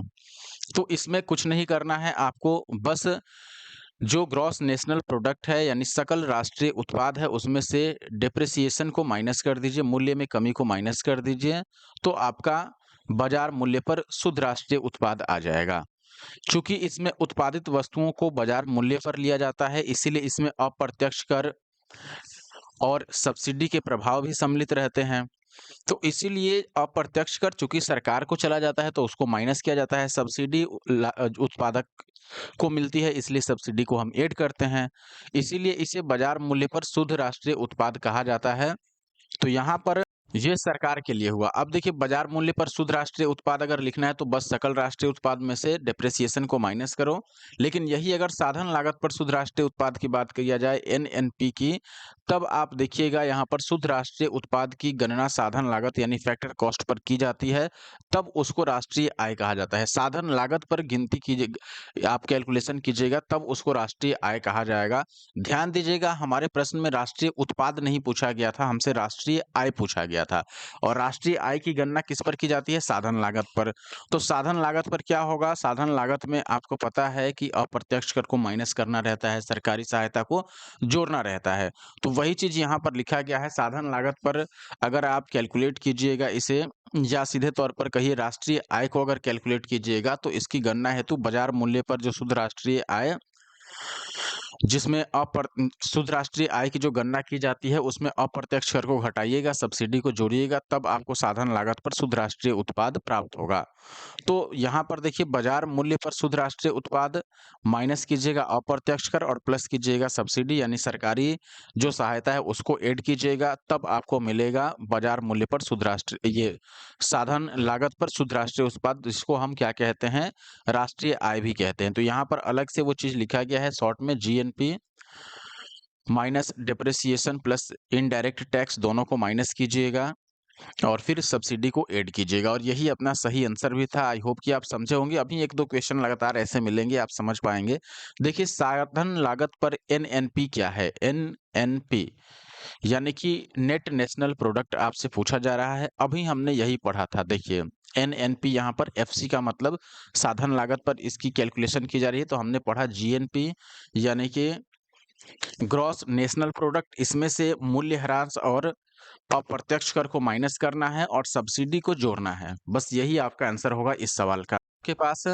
तो इसमें कुछ नहीं करना है आपको, बस जो ग्रॉस नेशनल प्रोडक्ट है यानी सकल राष्ट्रीय उत्पाद है उसमें से डिप्रिसिएशन को माइनस कर दीजिए, मूल्य में कमी को माइनस कर दीजिए, तो आपका बाजार मूल्य पर शुद्ध राष्ट्रीय उत्पाद आ जाएगा। चूंकि इसमें उत्पादित वस्तुओं को बाजार मूल्य पर लिया जाता है, इसीलिए इसमें अप्रत्यक्ष कर और सब्सिडी के प्रभाव भी सम्मिलित रहते हैं। तो इसीलिए अप्रत्यक्ष कर चूंकि सरकार को चला जाता है तो उसको माइनस किया जाता है, सब्सिडी उत्पादक को मिलती है, इसलिए सब्सिडी को हम ऐड करते हैं। इसीलिए इसे बाजार मूल्य पर शुद्ध राष्ट्रीय उत्पाद कहा जाता है। तो यहाँ पर ये सरकार के लिए हुआ। अब देखिए बाजार मूल्य पर शुद्ध राष्ट्रीय उत्पाद अगर लिखना है तो बस सकल राष्ट्रीय उत्पाद में से डिप्रिसिएशन को माइनस करो। लेकिन यही अगर साधन लागत पर शुद्ध राष्ट्रीय उत्पाद की बात किया जाए, एनएनपी की, तब आप देखिएगा यहाँ पर शुद्ध राष्ट्रीय उत्पाद की गणना साधन लागत यानी फैक्टर कॉस्ट पर की जाती है, तब उसको राष्ट्रीय आय कहा जाता है। साधन लागत पर गिनती कीजिए, आप कैलकुलेशन कीजिएगा, तब उसको राष्ट्रीय आय कहा जाएगा। ध्यान दीजिएगा हमारे प्रश्न में राष्ट्रीय उत्पाद नहीं पूछा गया था, हमसे राष्ट्रीय आय पूछा गया था। और राष्ट्रीय आय की गणना किस पर की जाती है? साधन लागत पर। तो साधन लागत पर क्या होगा? साधन लागत में आपको पता है कि अप्रत्यक्ष कर को माइनस करना रहता है, सरकारी सहायता को जोड़ना रहता है। तो वही चीज यहाँ पर लिखा गया है। साधन लागत पर अगर आप कैलकुलेट कीजिएगा इसे, या सीधे तौर पर कहिए राष्ट्रीय आय को अगर कैलकुलेट कीजिएगा, तो इसकी गणना हेतु बाजार मूल्य पर जो शुद्ध राष्ट्रीय आय, जिसमें शुद्ध राष्ट्रीय आय की जो गणना की जाती है उसमें अप्रत्यक्ष कर को घटाइएगा, सब्सिडी को जोड़िएगा, तब आपको साधन लागत पर शुद्ध राष्ट्रीय उत्पाद प्राप्त होगा। तो यहाँ पर देखिए बाजार मूल्य पर शुद्ध राष्ट्रीय उत्पाद माइनस कीजिएगा अप्रत्यक्ष कर और प्लस कीजिएगा सब्सिडी यानी सरकारी जो सहायता है उसको ऐड कीजिएगा, तब आपको मिलेगा बाजार मूल्य पर शुद्ध राष्ट्रीय, ये साधन लागत पर शुद्ध राष्ट्रीय उत्पाद, जिसको हम क्या कहते हैं? राष्ट्रीय आय भी कहते हैं। तो यहाँ पर अलग से वो चीज लिखा गया है शॉर्ट में, GNP minus depreciation plus indirect tax, दोनों को माइनस कीजिएगा और फिर सब्सिडी को ऐड कीजिएगा, और यही अपना सही आंसर भी था। आई होप कि आप समझे होंगे। अभी एक दो क्वेश्चन लगातार ऐसे मिलेंगे, आप समझ पाएंगे। देखिए साधन लागत पर एनएनपी क्या है? एनएनपी यानी कि नेट नेशनल प्रोडक्ट आपसे पूछा जा रहा है। अभी हमने यही पढ़ा था। देखिए एनएनपी यहाँ पर एफसी का मतलब साधन लागत पर इसकी कैलकुलेशन की जा रही है, तो हमने पढ़ा जीएनपी यानी कि ग्रॉस नेशनल प्रोडक्ट, इसमें से मूल्यह्रास और अप्रत्यक्ष कर को माइनस करना है और सब्सिडी को जोड़ना है। बस यही आपका आंसर होगा इस सवाल का। आपके पास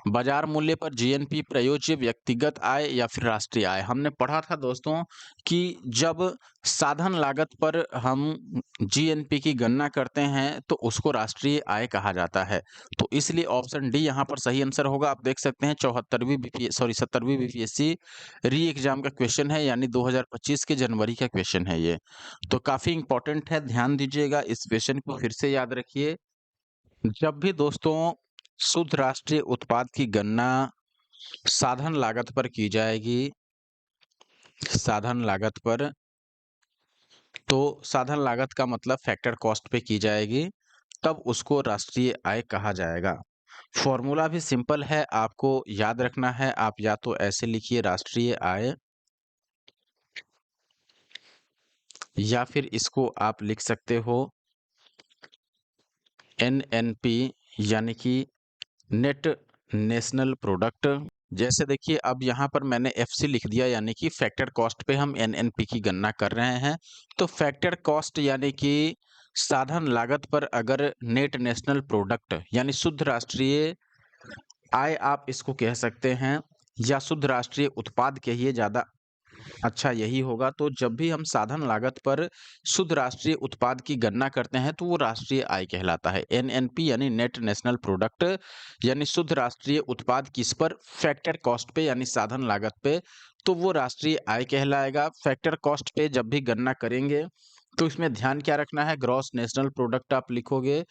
बाजार मूल्य पर जीएनपी प्रयोज्य व्यक्तिगत आय या फिर राष्ट्रीय आय। हमने पढ़ा था दोस्तों कि जब साधन लागत पर हम जीएनपी की गणना करते हैं तो उसको राष्ट्रीय आय कहा जाता है। तो इसलिए ऑप्शन डी यहाँ पर सही आंसर होगा। आप देख सकते हैं 70वीं बीपीएससी री एग्जाम का क्वेश्चन है, यानी 2025 के जनवरी का क्वेश्चन है ये। तो काफी इंपॉर्टेंट है, ध्यान दीजिएगा इस क्वेश्चन को, फिर से याद रखिए। जब भी दोस्तों शुद्ध राष्ट्रीय उत्पाद की गणना साधन लागत पर की जाएगी, साधन लागत पर, तो साधन लागत का मतलब फैक्टर कॉस्ट पे की जाएगी, तब उसको राष्ट्रीय आय कहा जाएगा। फॉर्मूला भी सिंपल है, आपको याद रखना है। आप या तो ऐसे लिखिए राष्ट्रीय आय, या फिर इसको आप लिख सकते हो एनएनपी यानी कि नेट नेशनल प्रोडक्ट जैसे देखिए अब यहाँ पर मैंने एफसी लिख दिया, यानी कि फैक्टर कॉस्ट पे हम एनएनपी की गणना कर रहे हैं। तो फैक्टर कॉस्ट यानी कि साधन लागत पर अगर नेट नेशनल प्रोडक्ट यानी शुद्ध राष्ट्रीय आय आप इसको कह सकते हैं, या शुद्ध राष्ट्रीय उत्पाद कहिए, ज़्यादा अच्छा यही होगा। तो जब भी हम साधन लागत पर शुद्ध राष्ट्रीय उत्पाद की गणना करते हैं तो वो राष्ट्रीय आय कहलाता है। एनएनपी यानी नेट नेशनल प्रोडक्ट यानी शुद्ध राष्ट्रीय उत्पाद किस पर? फैक्टर कॉस्ट पे यानी साधन लागत पे, तो वो राष्ट्रीय आय कहलाएगा। फैक्टर कॉस्ट पे जब भी गणना करेंगे तो इसमें ध्यान क्या रखना है? ग्रॉस नेशनल प्रोडक्ट आप लिखोगे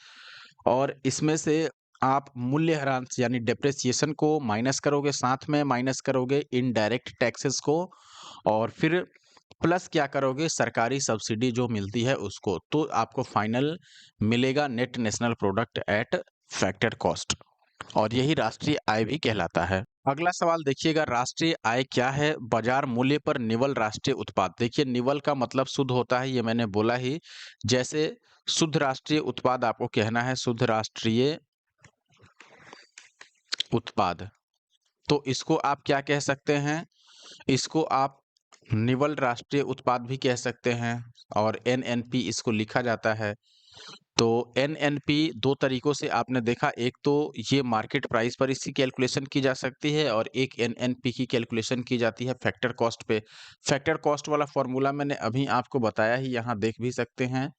और इसमें से आप मूल्यह्रास यानी डेप्रिसिएशन को माइनस करोगे, साथ में माइनस करोगे इनडायरेक्ट टैक्सेस को, और फिर प्लस क्या करोगे? सरकारी सब्सिडी जो मिलती है उसको। तो आपको फाइनल मिलेगा net national product at factor cost, और यही राष्ट्रीय आय भी कहलाता है। अगला सवाल देखिएगा, राष्ट्रीय आय क्या है? बाजार मूल्य पर निवल राष्ट्रीय उत्पाद। देखिए निवल का मतलब शुद्ध होता है, ये मैंने बोला ही। जैसे शुद्ध राष्ट्रीय उत्पाद आपको कहना है शुद्ध राष्ट्रीय उत्पाद, तो इसको आप क्या कह सकते हैं? इसको आप निवल राष्ट्रीय उत्पाद भी कह सकते हैं, और एनएनपी इसको लिखा जाता है। तो एनएनपी दो तरीकों से आपने देखा, एक तो ये मार्केट प्राइस पर इसकी कैलकुलेशन की जा सकती है, और एक एनएनपी की कैलकुलेशन की जाती है फैक्टर कॉस्ट पे। फैक्टर कॉस्ट वाला फॉर्मूला मैंने अभी आपको बताया ही, यहाँ देख भी सकते हैं।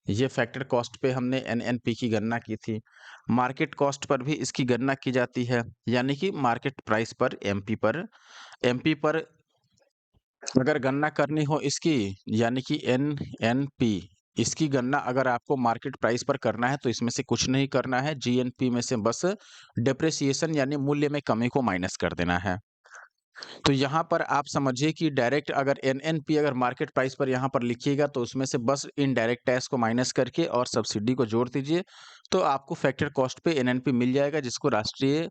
ये फैक्टर कॉस्ट पे हमने एनएनपी की गणना की थी। मार्केट कॉस्ट पर भी इसकी गणना की जाती है, यानी कि मार्केट प्राइस पर एमपी पर अगर गणना करनी हो इसकी, यानी कि एनएनपी, इसकी गणना अगर आपको मार्केट प्राइस पर करना है तो इसमें से कुछ नहीं करना है, जीएनपी में से बस डेप्रिसिएशन यानी मूल्य में कमी को माइनस कर देना है। तो यहाँ पर आप समझिए कि डायरेक्ट अगर एनएनपी अगर मार्केट प्राइस पर यहाँ पर लिखिएगा तो उसमें से बस इनडायरेक्ट टैक्स को माइनस करके और सब्सिडी को जोड़ दीजिए, तो आपको फैक्टर कॉस्ट पे एनएनपी मिल जाएगा, जिसको राष्ट्रीय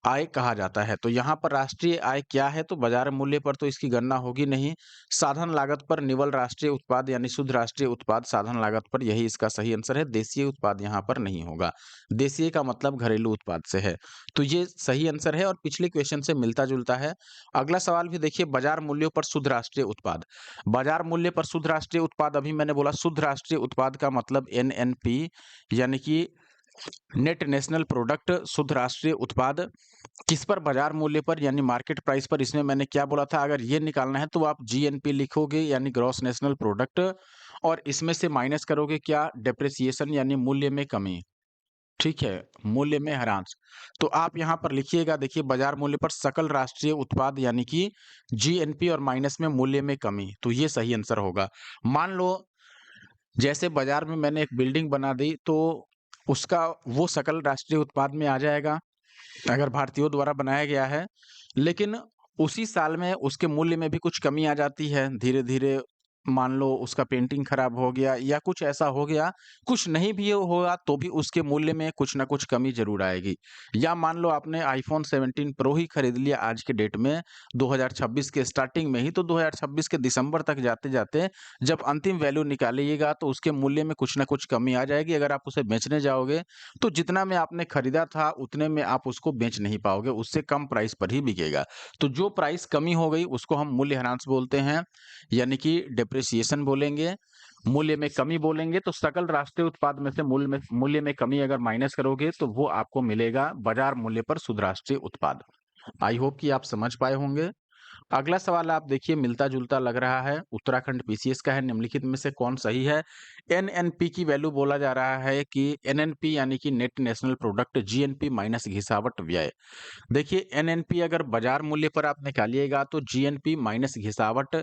आय कहा जाता है। तो यहाँ पर राष्ट्रीय आय क्या है? तो बाजार मूल्य पर तो इसकी गणना होगी नहीं। साधन लागत पर निवल राष्ट्रीय उत्पाद यानी शुद्ध राष्ट्रीय उत्पाद साधन लागत पर, यही इसका सही आंसर है। देशीय उत्पाद यहाँ पर नहीं होगा। देशीय का मतलब घरेलू उत्पाद से है। तो ये सही आंसर है और पिछले क्वेश्चन से मिलता-जुलता है। अगला सवाल भी देखिए, बाजार मूल्यों पर शुद्ध राष्ट्रीय उत्पाद। बाजार मूल्य पर शुद्ध राष्ट्रीय उत्पाद, अभी मैंने बोला शुद्ध राष्ट्रीय उत्पाद का मतलब एनएनपी यानी कि नेट नेशनल प्रोडक्ट, शुद्ध राष्ट्रीय उत्पाद किस पर? बाजार मूल्य पर यानी मार्केट प्राइस पर। इसमें मैंने क्या बोला था? अगर ये निकालना है तो आप जीएनपी लिखोगे यानी ग्रॉस नेशनल प्रोडक्ट, और इसमें से माइनस करोगे क्या? डेप्रिसिएशन यानी मूल्य में कमी। ठीक है, मूल्य में ह्रास। तो आप यहाँ पर लिखिएगा, देखिए बाजार मूल्य पर सकल राष्ट्रीय उत्पाद यानी कि जीएनपी और माइनस में मूल्य में कमी, तो ये सही आंसर होगा। मान लो जैसे बाजार में मैंने एक बिल्डिंग बना दी, तो उसका वो सकल राष्ट्रीय उत्पाद में आ जाएगा अगर भारतीयों द्वारा बनाया गया है, लेकिन उसी साल में उसके मूल्य में भी कुछ कमी आ जाती है। धीरे-धीरे मान लो उसका पेंटिंग खराब हो गया या कुछ ऐसा हो गया, कुछ नहीं भी होगा तो भी उसके मूल्य में कुछ न कुछ कमी ज़रूर आएगी। या मान लो आपने आईफ़ोन 17 प्रो ही खरीद लिया आज के डेट में 2026 के स्टार्टिंग में ही, तो 2026 के दिसंबर तक जाते-जाते जब अंतिम वैल्यू निकालिएगा तो उसके मूल्य में कुछ न कुछ कमी आ जाएगी। अगर आप उसे बेचने जाओगे तो जितना में आपने खरीदा था उतने में आप उसको बेच नहीं पाओगे, उससे कम प्राइस पर ही बिकेगा। तो जो प्राइस कमी हो गई उसको हम मूल्यह्रास बोलते हैं, यानी कि डेप्रिसिएशन बोलेंगे। मूल्य में कमी बोलेंगे तो सकल राष्ट्रीय उत्पाद में से मूल्य में कमी अगर माइनस करोगे तो वो आपको मिलेगा बाजार मूल्य पर शुद्ध राष्ट्रीय उत्पाद। आई होप कि आप समझ पाए होंगे। अगला सवाल आप देखिए, मिलता-जुलता लग रहा है, उत्तराखंड पीसीएस का है। निम्नलिखित में से कौन सही है? एनएनपी की वैल्यू बोला जा रहा है कि एनएनपी यानी कि net national product, GNP minus घिसावट व्यय। देखिए एनएनपी अगर बाजार मूल्य पर आप निकालिएगा तो जीएनपी माइनस घिसावट,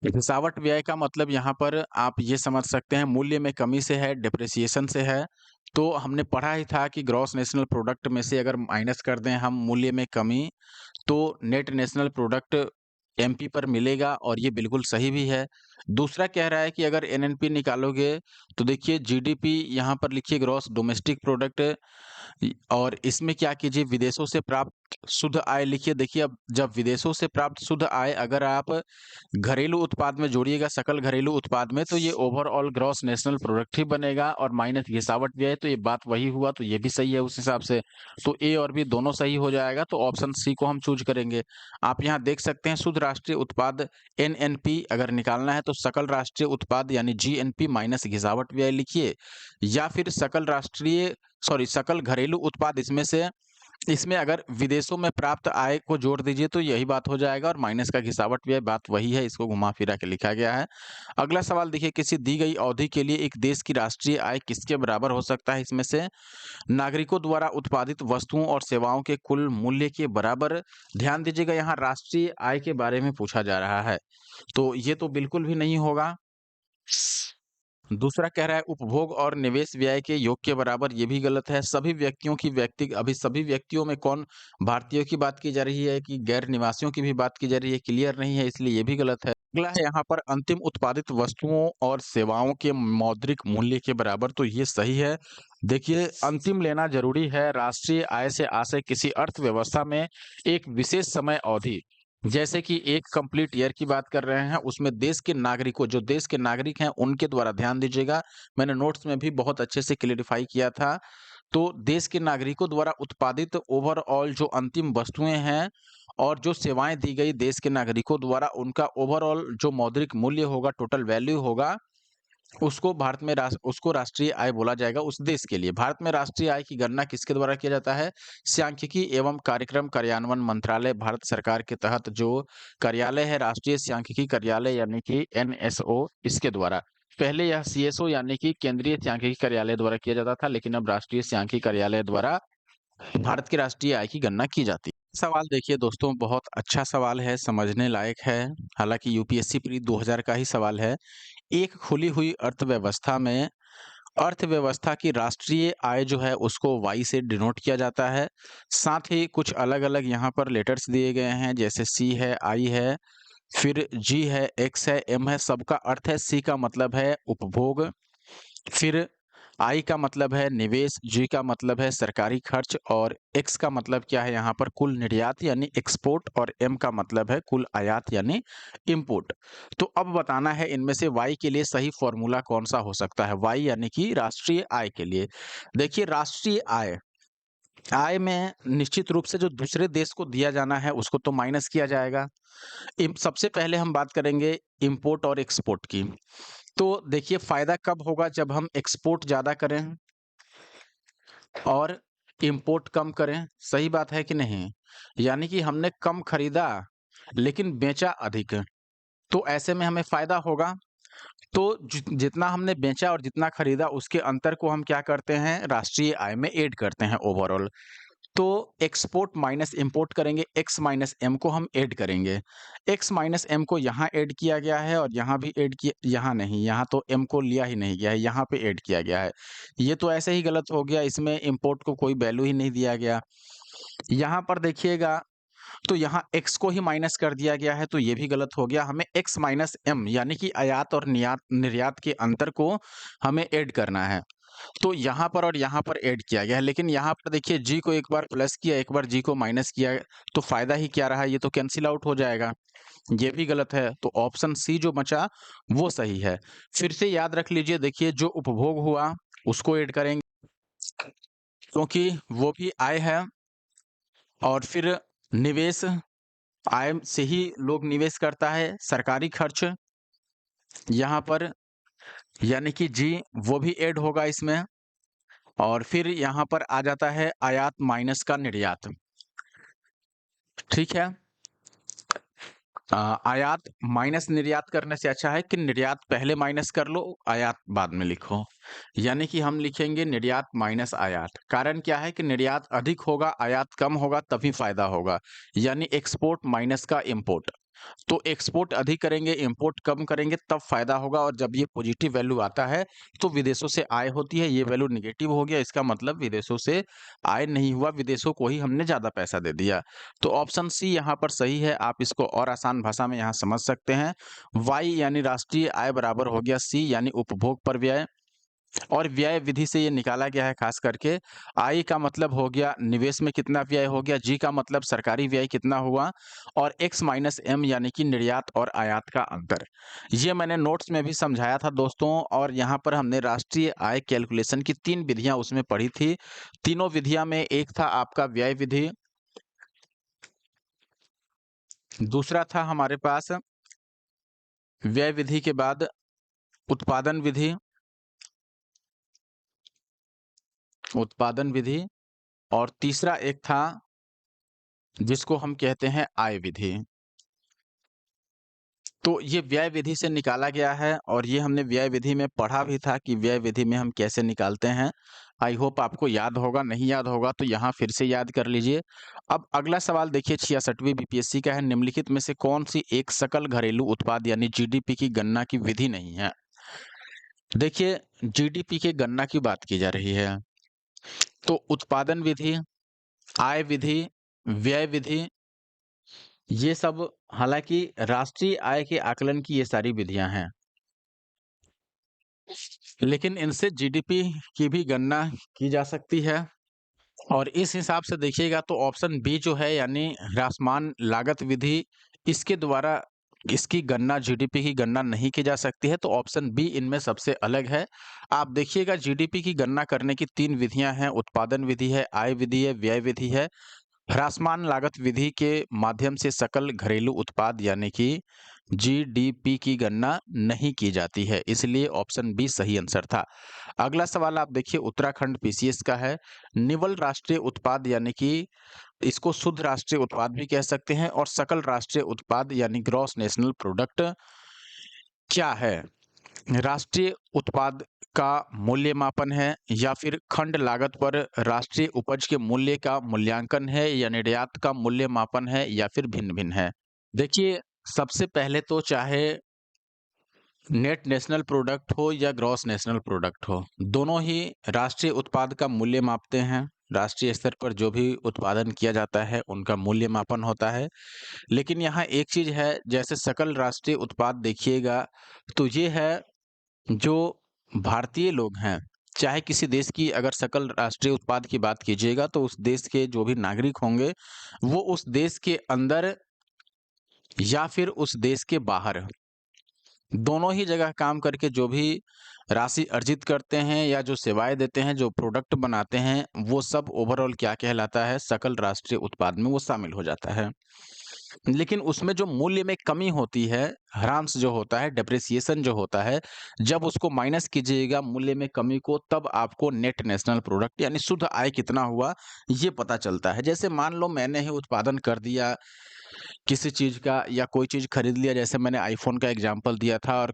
घिसावट व्यय का मतलब यहाँ पर आप ये समझ सकते हैं मूल्य में कमी से है, डेप्रिसिएशन से है। तो हमने पढ़ा ही था कि ग्रॉस नेशनल प्रोडक्ट में से अगर माइनस कर दें हम मूल्य में कमी, तो नेट नेशनल प्रोडक्ट एमपी पर मिलेगा, और ये बिल्कुल सही भी है। दूसरा कह रहा है कि अगर एनएनपी निकालोगे तो देखिए जीडीपी यहाँ पर लिखिए ग्रॉस डोमेस्टिक प्रोडक्ट, और इसमें क्या कीजिए, विदेशों से प्राप्त शुद्ध आय लिखिए। देखिए, अब जब विदेशों से प्राप्त शुद्ध आय अगर आप घरेलू उत्पाद में जोड़िएगा, सकल घरेलू उत्पाद में, तो ये ओवरऑल ग्रॉस नेशनल प्रोडक्ट ही बनेगा और माइनस घिसावट भी है, तो ये बात वही हुआ, तो ये भी सही है उस हिसाब से। तो ए और बी दोनों सही हो जाएगा, तो ऑप्शन सी को हम चूज करेंगे। आप यहाँ देख सकते हैं शुद्ध राष्ट्रीय उत्पाद एनएनपी अगर निकालना है तो सकल राष्ट्रीय उत्पाद यानी जीएनपी माइनस घिसावट व्यय लिखिए, या फिर सकल घरेलू उत्पाद, इसमें अगर विदेशों में प्राप्त आय को जोड़ दीजिए तो यही बात हो जाएगा, और माइनस का घिसावट व्यय बात वही है, इसको घुमा फिरा के लिखा गया है। अगला सवाल देखिए, किसी दी गई अवधि के लिए एक देश की राष्ट्रीय आय किसके बराबर हो सकता है? इसमें से नागरिकों द्वारा उत्पादित वस्तुओं और सेवाओं के कुल मूल्य के बराबर। ध्यान दीजिएगा, यहाँ राष्ट्रीय आय के बारे में पूछा जा रहा है, तो ये तो बिल्कुल भी नहीं होगा। दूसरा कह रहा है उपभोग और निवेश व्यय के योग के बराबर, ये भी गलत है। सभी व्यक्तियों में कौन, भारतीयों की बात की जा रही है कि गैर निवासियों की भी बात की जा रही है, क्लियर नहीं है, इसलिए ये भी गलत है। अगला है यहाँ पर अंतिम उत्पादित वस्तुओं और सेवाओं के मौद्रिक मूल्य के बराबर, तो ये सही है। देखिए, अंतिम लेना जरूरी है। राष्ट्रीय आय से आशय किसी अर्थव्यवस्था में एक विशेष समय अवधि, जैसे कि एक कंप्लीट ईयर की बात कर रहे हैं, उसमें जो देश के नागरिक हैं उनके द्वारा, ध्यान दीजिएगा मैंने नोट्स में भी बहुत अच्छे से क्लेरिफाई किया था, तो देश के नागरिकों द्वारा उत्पादित ओवरऑल जो अंतिम वस्तुएं हैं और जो सेवाएं दी गई देश के नागरिकों द्वारा, उनका ओवरऑल जो मौद्रिक मूल्य होगा, टोटल वैल्यू होगा, उसको राष्ट्रीय आय बोला जाएगा उस देश के लिए। भारत में राष्ट्रीय आय की गणना किसके द्वारा किया जाता है? सांख्यिकी एवं कार्यक्रम कार्यान्वयन मंत्रालय, भारत सरकार के तहत जो कार्यालय है, राष्ट्रीय सांख्यिकी कार्यालय यानी कि एनएसओ, इसके द्वारा। पहले यह सीएसओ यानी कि केंद्रीय सांख्यिकी कार्यालय द्वारा किया जाता था, लेकिन अब राष्ट्रीय सांख्यिकी कार्यालय द्वारा भारत की राष्ट्रीय आय की गणना की जाती है। सवाल देखिए दोस्तों, बहुत अच्छा सवाल है, समझने लायक है। हालांकि यूपीएससी प्री 2000 का ही सवाल है। एक खुली हुई अर्थव्यवस्था में अर्थव्यवस्था की राष्ट्रीय आय जो है उसको वाई से डिनोट किया जाता है। साथ ही कुछ अलग-अलग यहाँ पर लेटर्स दिए गए हैं, जैसे सी है, आई है, फिर जी है, एक्स है, एम है। सबका अर्थ है, सी का मतलब है उपभोग, फिर आई का मतलब है निवेश, जी का मतलब है सरकारी खर्च, और एक्स का मतलब क्या है यहाँ पर? कुल निर्यात यानी एक्सपोर्ट, और एम का मतलब है कुल आयात यानी इंपोर्ट। तो अब बताना है इनमें से वाई के लिए सही फॉर्मूला कौन सा हो सकता है, वाई यानी कि राष्ट्रीय आय के लिए। देखिए, राष्ट्रीय आय आय में निश्चित रूप से जो दूसरे देश को दिया जाना है उसको तो माइनस किया जाएगा। सबसे पहले हम बात करेंगे इंपोर्ट और एक्सपोर्ट की। तो देखिए, फायदा कब होगा? जब हम एक्सपोर्ट ज्यादा करें और इंपोर्ट कम करें। सही बात है कि नहीं? यानी कि हमने कम खरीदा लेकिन बेचा अधिक, तो ऐसे में हमें फायदा होगा। तो जितना हमने बेचा और जितना खरीदा उसके अंतर को हम क्या करते हैं? राष्ट्रीय आय में ऐड करते हैं ओवरऑल। तो एक्सपोर्ट माइनस इंपोर्ट करेंगे, एक्स माइनस एम को हम ऐड करेंगे। एक्स माइनस एम को यहाँ ऐड किया गया है और यहाँ भी ऐड किया, यहाँ नहीं, यहाँ तो एम को लिया ही नहीं गया है, यहाँ पे ऐड किया गया है। ये तो ऐसे ही गलत हो गया, इसमें इंपोर्ट को कोई वैल्यू ही नहीं दिया गया। यहाँ पर देखिएगा, तो यहाँ एक्स को ही माइनस कर दिया गया है, तो ये भी गलत हो गया। हमें एक्स माइनस एम यानी कि आयात और निर्यात के अंतर को हमें ऐड करना है। तो यहाँ पर और यहाँ पर ऐड किया गया है, लेकिन यहाँ पर देखिए जी को एक बार प्लस किया, एक बार जी को माइनस किया, तो फायदा ही क्या रहा? ये तो कैंसिल आउट हो जाएगा, ये भी गलत है। तो ऑप्शन सी जो बचा वो सही है। फिर से याद रख लीजिए, देखिए जो उपभोग हुआ उसको ऐड करेंगे क्योंकि वो भी आय है, और फिर निवेश, आय से ही लोग निवेश करता है, सरकारी खर्च यहाँ पर यानी कि जी, वो भी ऐड होगा इसमें, और फिर यहाँ पर आ जाता है आयात माइनस का निर्यात। ठीक है, आयात माइनस निर्यात करने से अच्छा है कि निर्यात पहले माइनस कर लो, आयात बाद में लिखो। यानी कि हम लिखेंगे निर्यात माइनस आयात। कारण क्या है कि निर्यात अधिक होगा, आयात कम होगा, तभी फायदा होगा। यानी एक्सपोर्ट माइनस का इंपोर्ट। तो एक्सपोर्ट अधिक करेंगे, इंपोर्ट कम करेंगे, तब फायदा होगा। और जब ये पॉजिटिव वैल्यू आता है तो विदेशों से आय होती है, ये वैल्यू निगेटिव हो गया, इसका मतलब विदेशों से आय नहीं हुआ, विदेशों को ही हमने ज्यादा पैसा दे दिया। तो ऑप्शन सी यहाँ पर सही है। आप इसको और आसान भाषा में यहाँ समझ सकते हैं। वाई यानी राष्ट्रीय आय बराबर हो गया सी यानी उपभोग पर व्यय, और व्यय विधि से ये निकाला गया है खास करके। आई का मतलब हो गया निवेश में कितना व्यय हो गया, जी का मतलब सरकारी व्यय कितना हुआ और एक्स माइनस एम यानी कि निर्यात और आयात का अंतर। ये मैंने नोट्स में भी समझाया था दोस्तों, और यहाँ पर हमने राष्ट्रीय आय कैलकुलेशन की 3 विधियाँ उसमें पढ़ी थी। तीनों विधियाँ में एक था आपका व्यय विधि, दूसरा था हमारे पास व्यय विधि के बाद उत्पादन विधि, उत्पादन विधि, और तीसरा एक था जिसको हम कहते हैं आय विधि। तो ये व्यय विधि से निकाला गया है और ये हमने व्यय विधि में पढ़ा भी था कि व्यय विधि में हम कैसे निकालते हैं। आई होप आपको याद होगा, नहीं याद होगा तो यहाँ फिर से याद कर लीजिए। अब अगला सवाल देखिए 66वीं बीपीएससी का है, निम्नलिखित में से कौन सी एक सकल घरेलू उत्पाद यानी जीडीपी की गणना की विधि नहीं है। देखिए जीडीपी के गणना की बात की जा रही है, तो उत्पादन विधि, आय विधि, व्यय विधि, ये सब हालांकि राष्ट्रीय आय के आकलन की ये सारी विधियां हैं, लेकिन इनसे जीडीपी की भी गणना की जा सकती है। और इस हिसाब से देखिएगा तो ऑप्शन बी जो है यानी ह्रासमान लागत विधि, इसके द्वारा इसकी गणना जीडीपी की गणना नहीं की जा सकती है, तो ऑप्शन बी इनमें सबसे अलग है। आप देखिएगा जीडीपी की गणना करने की 3 विधियां हैं, उत्पादन विधि है, आय विधि है, व्यय विधि है। ह्रासमान लागत विधि के माध्यम से सकल घरेलू उत्पाद यानी कि जीडीपी की गणना नहीं की जाती है, इसलिए ऑप्शन बी सही आंसर था। अगला सवाल आप देखिए उत्तराखंड पीसीएस का है, निवल राष्ट्रीय उत्पाद यानी कि इसको शुद्ध राष्ट्रीय उत्पाद भी कह सकते हैं और सकल राष्ट्रीय उत्पाद यानी ग्रॉस नेशनल प्रोडक्ट क्या है। राष्ट्रीय उत्पाद का मूल्य मापन है या फिर खंड लागत पर राष्ट्रीय उपज के मूल्य का मूल्यांकन है या निर्यात का मूल्य मापन है या फिर भिन्न भिन्न है। देखिए सबसे पहले तो चाहे नेट नेशनल प्रोडक्ट हो या ग्रॉस नेशनल प्रोडक्ट हो, दोनों ही राष्ट्रीय उत्पाद का मूल्य मापते हैं। राष्ट्रीय स्तर पर जो भी उत्पादन किया जाता है उनका मूल्य मापन होता है। लेकिन यहाँ एक चीज है, जैसे सकल राष्ट्रीय उत्पाद देखिएगा तो ये है जो भारतीय लोग हैं, चाहे किसी देश की अगर सकल राष्ट्रीय उत्पाद की बात कीजिएगा तो उस देश के जो भी नागरिक होंगे वो उस देश के अंदर या फिर उस देश के बाहर दोनों ही जगह काम करके जो भी राशि अर्जित करते हैं या जो सेवाएं देते हैं, जो प्रोडक्ट बनाते हैं, वो सब ओवरऑल क्या कहलाता है, सकल राष्ट्रीय उत्पाद में वो शामिल हो जाता है। लेकिन उसमें जो मूल्य में कमी होती है, ह्रांस जो होता है, डेप्रिसिएशन जो होता है, जब उसको माइनस कीजिएगा मूल्य में कमी को, तब आपको नेट नेशनल प्रोडक्ट यानी शुद्ध आय कितना हुआ ये पता चलता है। जैसे मान लो मैंने ही उत्पादन कर दिया किसी चीज़ का या कोई चीज़ खरीद लिया, जैसे मैंने आईफ़ोन का एग्ज़ाम्पल दिया था, और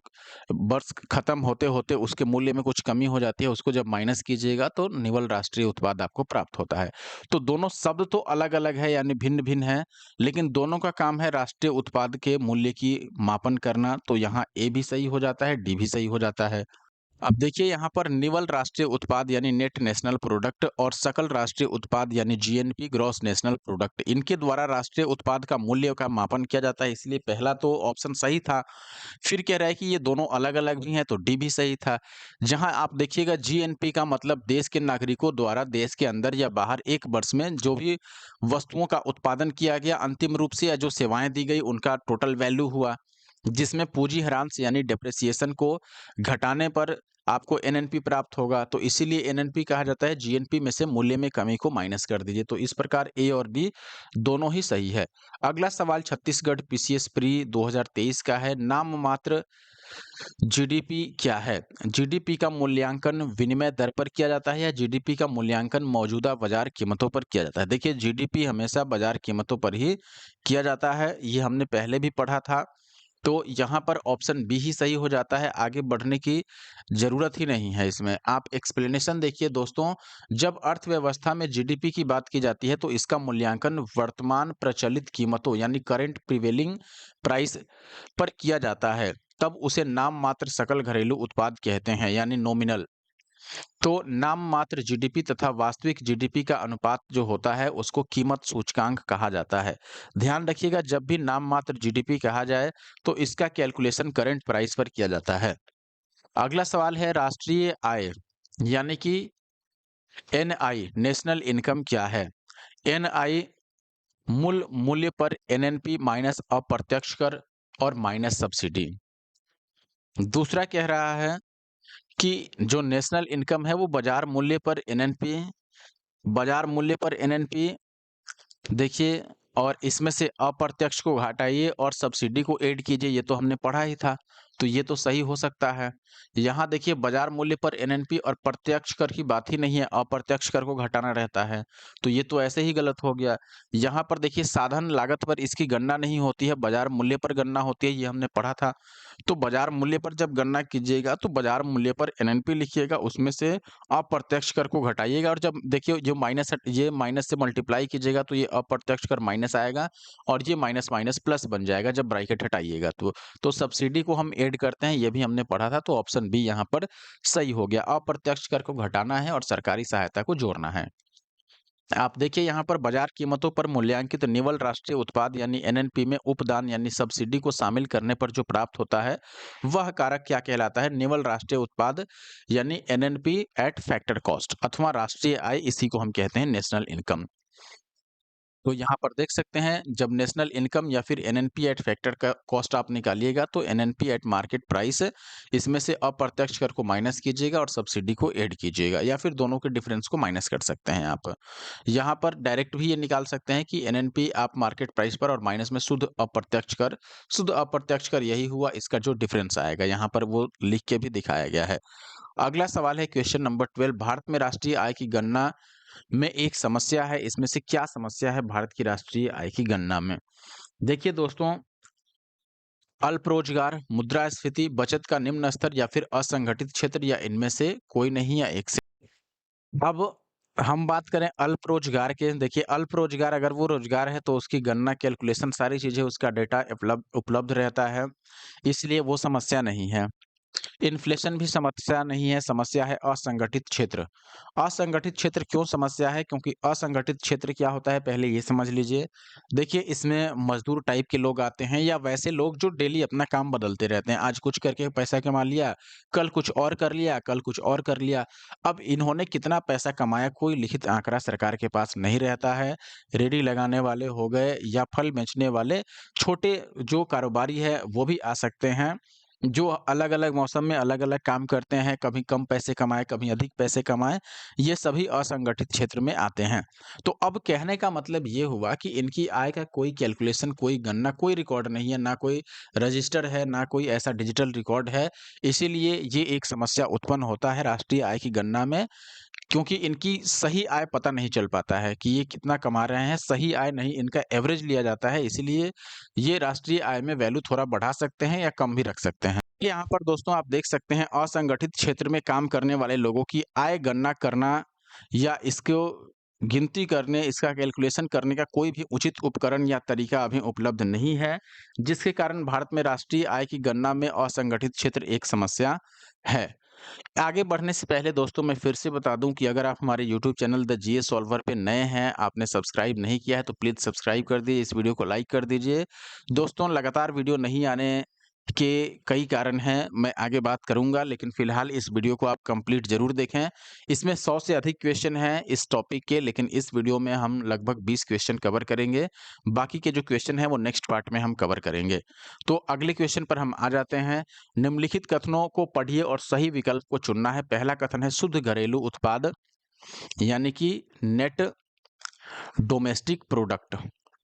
वर्ष खत्म होते-होते उसके मूल्य में कुछ कमी हो जाती है, उसको जब माइनस कीजिएगा तो निवल राष्ट्रीय उत्पाद आपको प्राप्त होता है। तो दोनों शब्द तो अलग-अलग है यानी भिन्न-भिन्न है, लेकिन दोनों का काम है राष्ट्रीय उत्पाद के मूल्य की मापन करना, तो यहाँ ए भी सही हो जाता है, डी भी सही हो जाता है। अब देखिए यहाँ पर निवल राष्ट्रीय उत्पाद यानी नेट नेशनल प्रोडक्ट और सकल राष्ट्रीय उत्पाद यानी जीएनपी ग्रॉस नेशनल प्रोडक्ट, इनके द्वारा राष्ट्रीय उत्पाद का मूल्य का मापन किया जाता है, इसलिए पहला तो ऑप्शन सही था। फिर कह रहा है कि ये दोनों अलग-अलग भी हैं, तो डी भी सही था। जहां आप देखिएगा जीएनपी का मतलब देश के नागरिकों द्वारा देश के अंदर या बाहर एक वर्ष में जो भी वस्तुओं का उत्पादन किया गया अंतिम रूप से, या जो सेवाएं दी गई उनका टोटल वैल्यू हुआ, जिसमें पूंजी ह्रास यानी डेप्रिसिएशन को घटाने पर आपको एनएनपी प्राप्त होगा, तो इसीलिए एनएनपी कहा जाता है। जीएनपी में से मूल्य में कमी को माइनस कर दीजिए, तो इस प्रकार ए और डी दोनों ही सही है। अगला सवाल छत्तीसगढ़ पीसीएस प्री 2023 का है, नाम मात्र जीडीपी क्या है। जीडीपी का मूल्यांकन विनिमय दर पर किया जाता है या जीडीपी का मूल्यांकन मौजूदा बाजार कीमतों पर किया जाता है। देखिए जीडीपी हमेशा बाजार कीमतों पर ही किया जाता है, ये हमने पहले भी पढ़ा था। तो यहाँ पर ऑप्शन बी ही सही हो जाता है, आगे बढ़ने की ज़रूरत ही नहीं है इसमें। आप एक्सप्लेनेशन देखिए दोस्तों, जब अर्थव्यवस्था में जीडीपी की बात की जाती है तो इसका मूल्यांकन वर्तमान प्रचलित कीमतों यानी करंट प्रिवेलिंग प्राइस पर किया जाता है, तब उसे नाम मात्र सकल घरेलू उत्पाद कहते हैं यानी नॉमिनल। तो नाम मात्र जीडीपी तथा वास्तविक जीडीपी का अनुपात जो होता है उसको कीमत सूचकांक कहा जाता है। ध्यान रखिएगा जब भी नाम मात्र जीडीपी कहा जाए तो इसका कैलकुलेशन करंट प्राइस पर किया जाता है। अगला सवाल है राष्ट्रीय आय यानी कि एनआई नेशनल इनकम क्या है? एनआई मूल मूल्य पर एनएनपी माइनस अप्रत्यक्ष कर और माइनस सब्सिडी। दूसरा कह रहा है कि जो नेशनल इनकम है वो बाजार मूल्य पर एनएनपी देखिए, और इसमें से अप्रत्यक्ष को घटाइए और सब्सिडी को ऐड कीजिए, ये तो हमने पढ़ा ही था, तो ये तो सही हो सकता है। यहाँ देखिए बाजार मूल्य पर एनएनपी और प्रत्यक्ष कर की बात ही नहीं है, अप्रत्यक्ष कर को घटाना रहता है, तो ये तो ऐसे ही गलत हो गया। यहाँ पर देखिए साधन लागत पर इसकी गणना नहीं होती है, बाजार मूल्य पर गणना होती है, ये हमने पढ़ा था। तो बाजार मूल्य पर जब गणना कीजिएगा तो बाजार मूल्य पर एनएनपी लिखिएगा, उसमें से अप्रत्यक्ष कर को घटाइएगा, और जब देखिए जो माइनस ये माइनस से मल्टीप्लाई कीजिएगा तो ये अप्रत्यक्ष कर माइनस आएगा और ये माइनस माइनस प्लस बन जाएगा जब ब्रैकेट हटाइएगा तो सब्सिडी को हम ऐड करते हैं, ये भी हमने पढ़ा था, तो ऑप्शन बी यहाँ पर सही हो गया। अप्रत्यक्ष कर को घटाना है और सरकारी सहायता को जोड़ना है। आप देखिए यहाँ पर बाजार कीमतों पर मूल्यांकित निवल राष्ट्रीय उत्पाद यानी एनएनपी में उपदान यानी सब्सिडी को शामिल करने पर जो प्राप्त होता है वह कारक क्या कहलाता है? निवल राष्ट्रीय उत्पाद यानी एनएनपी एट फैक्टर कॉस्ट अथवा राष्ट्रीय आय, इसी को हम कहते हैं नेशनल इनकम। तो यहाँ पर देख सकते हैं जब नेशनल इनकम या फिर एनएनपी एट फैक्टर का कॉस्ट आप निकालिएगा तो एनएनपी एट मार्केट प्राइस, इसमें से अप्रत्यक्ष कर को माइनस कीजिएगा और सब्सिडी को ऐड कीजिएगा, या फिर दोनों के डिफरेंस को माइनस कर सकते हैं आप। यहाँ पर डायरेक्ट भी ये निकाल सकते हैं कि एनएनपी आप मार्केट प्राइस पर और माइनस में शुद्ध अप्रत्यक्ष कर यही हुआ, इसका जो डिफरेंस आएगा यहाँ पर वो लिख के भी दिखाया गया है। अगला सवाल है क्वेश्चन नंबर 12, भारत में राष्ट्रीय आय की गणना में एक समस्या है, इसमें से क्या समस्या है भारत की राष्ट्रीय आय की गणना में? देखिए दोस्तों, अल्प रोजगार, मुद्रास्फीति, बचत का निम्न स्तर या फिर असंगठित क्षेत्र, या इनमें से कोई नहीं, या एक से। अब हम बात करें अल्प रोजगार के, देखिए अल्प रोजगार अगर वो रोजगार है तो उसकी गणना कैलकुलेशन सारी चीजें उसका डेटा उपलब्ध रहता है, इसलिए वो समस्या नहीं है। इन्फ्लेशन भी समस्या नहीं है, समस्या है असंगठित क्षेत्र। असंगठित क्षेत्र क्यों समस्या है? क्योंकि असंगठित क्षेत्र क्या होता है पहले ये समझ लीजिए। देखिए इसमें मजदूर टाइप के लोग आते हैं या वैसे लोग जो डेली अपना काम बदलते रहते हैं, आज कुछ करके पैसा कमा लिया, कल कुछ और कर लिया, कल कुछ और कर लिया। अब इन्होंने कितना पैसा कमाया कोई लिखित आंकड़ा सरकार के पास नहीं रहता है। रेडी लगाने वाले हो गए या फल बेचने वाले, छोटे जो कारोबारी है वो भी आ सकते हैं, जो अलग-अलग मौसम में अलग-अलग काम करते हैं, कभी कम पैसे कमाए, कभी अधिक पैसे कमाए, ये सभी असंगठित क्षेत्र में आते हैं। तो अब कहने का मतलब ये हुआ कि इनकी आय का कोई कैलकुलेशन, कोई गणना, कोई रिकॉर्ड नहीं है, ना कोई रजिस्टर है, ना कोई ऐसा डिजिटल रिकॉर्ड है। इसीलिए ये एक समस्या उत्पन्न होता है राष्ट्रीय आय की गणना में, क्योंकि इनकी सही आय पता नहीं चल पाता है कि ये कितना कमा रहे हैं, सही आय नहीं, इनका एवरेज लिया जाता है, इसीलिए ये राष्ट्रीय आय में वैल्यू थोड़ा बढ़ा सकते हैं या कम भी रख सकते हैं। यहाँ पर दोस्तों आप देख सकते हैं असंगठित क्षेत्र में काम करने वाले लोगों की आय गणना करना या इसको गिनती करने, इसका कैलकुलेशन करने का कोई भी उचित उपकरण या तरीका अभी उपलब्ध नहीं है, जिसके कारण भारत में राष्ट्रीय आय की गणना में असंगठित क्षेत्र एक समस्या है। आगे बढ़ने से पहले दोस्तों मैं फिर से बता दूं कि अगर आप हमारे YouTube channel the GS solver पे नए हैं, आपने सब्सक्राइब नहीं किया है तो प्लीज़ सब्सक्राइब कर दीजिए, इस वीडियो को लाइक कर दीजिए। दोस्तों लगातार वीडियो नहीं आने के कई कारण हैं, मैं आगे बात करूंगा, लेकिन फिलहाल इस वीडियो को आप कंप्लीट ज़रूर देखें। इसमें 100 से अधिक क्वेश्चन हैं इस टॉपिक के, लेकिन इस वीडियो में हम लगभग 20 क्वेश्चन कवर करेंगे। बाकी के जो क्वेश्चन हैं वो नेक्स्ट पार्ट में हम कवर करेंगे। तो अगले क्वेश्चन पर हम आ जाते हैं। निम्नलिखित कथनों को पढ़िए और सही विकल्प को चुनना है। पहला कथन है शुद्ध घरेलू उत्पाद यानी कि नेट डोमेस्टिक प्रोडक्ट,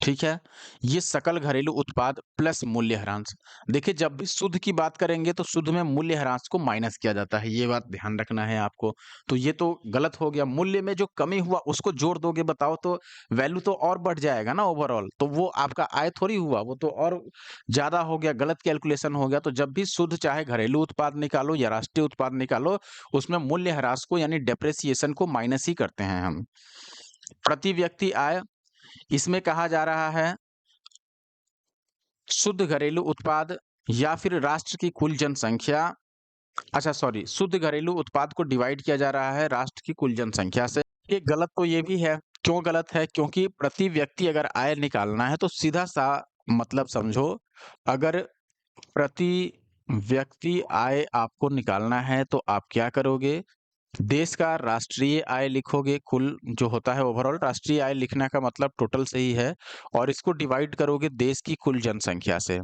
ठीक है? ये सकल घरेलू उत्पाद प्लस मूल्यह्रास। देखिए जब भी शुद्ध की बात करेंगे तो शुद्ध में मूल्यह्रास को माइनस किया जाता है, ये बात ध्यान रखना है आपको। तो ये तो गलत हो गया, मूल्य में जो कमी हुआ उसको जोड़ दोगे बताओ तो वैल्यू तो और बढ़ जाएगा ना ओवरऑल, तो वो आपका आय थोड़ी हुआ, वो तो और ज़्यादा हो गया, गलत कैलकुलेशन हो गया। तो जब भी शुद्ध चाहे घरेलू उत्पाद निकालो या राष्ट्रीय उत्पाद निकालो, उसमें मूल्यह्रास को यानी डेप्रिसिएशन को माइनस ही करते हैं हम। प्रति व्यक्ति आय, इसमें कहा जा रहा है शुद्ध घरेलू उत्पाद या फिर राष्ट्र की कुल जनसंख्या, अच्छा सॉरी, शुद्ध घरेलू उत्पाद को डिवाइड किया जा रहा है राष्ट्र की कुल जनसंख्या से। ये गलत तो ये भी है, क्यों गलत है? क्योंकि प्रति व्यक्ति अगर आय निकालना है तो सीधा सा मतलब समझो, अगर प्रति व्यक्ति आय आपको निकालना है तो आप क्या करोगे? देश का राष्ट्रीय आय लिखोगे, कुल जो होता है ओवरऑल राष्ट्रीय आय लिखने का मतलब टोटल से ही है, और इसको डिवाइड करोगे देश की कुल जनसंख्या से।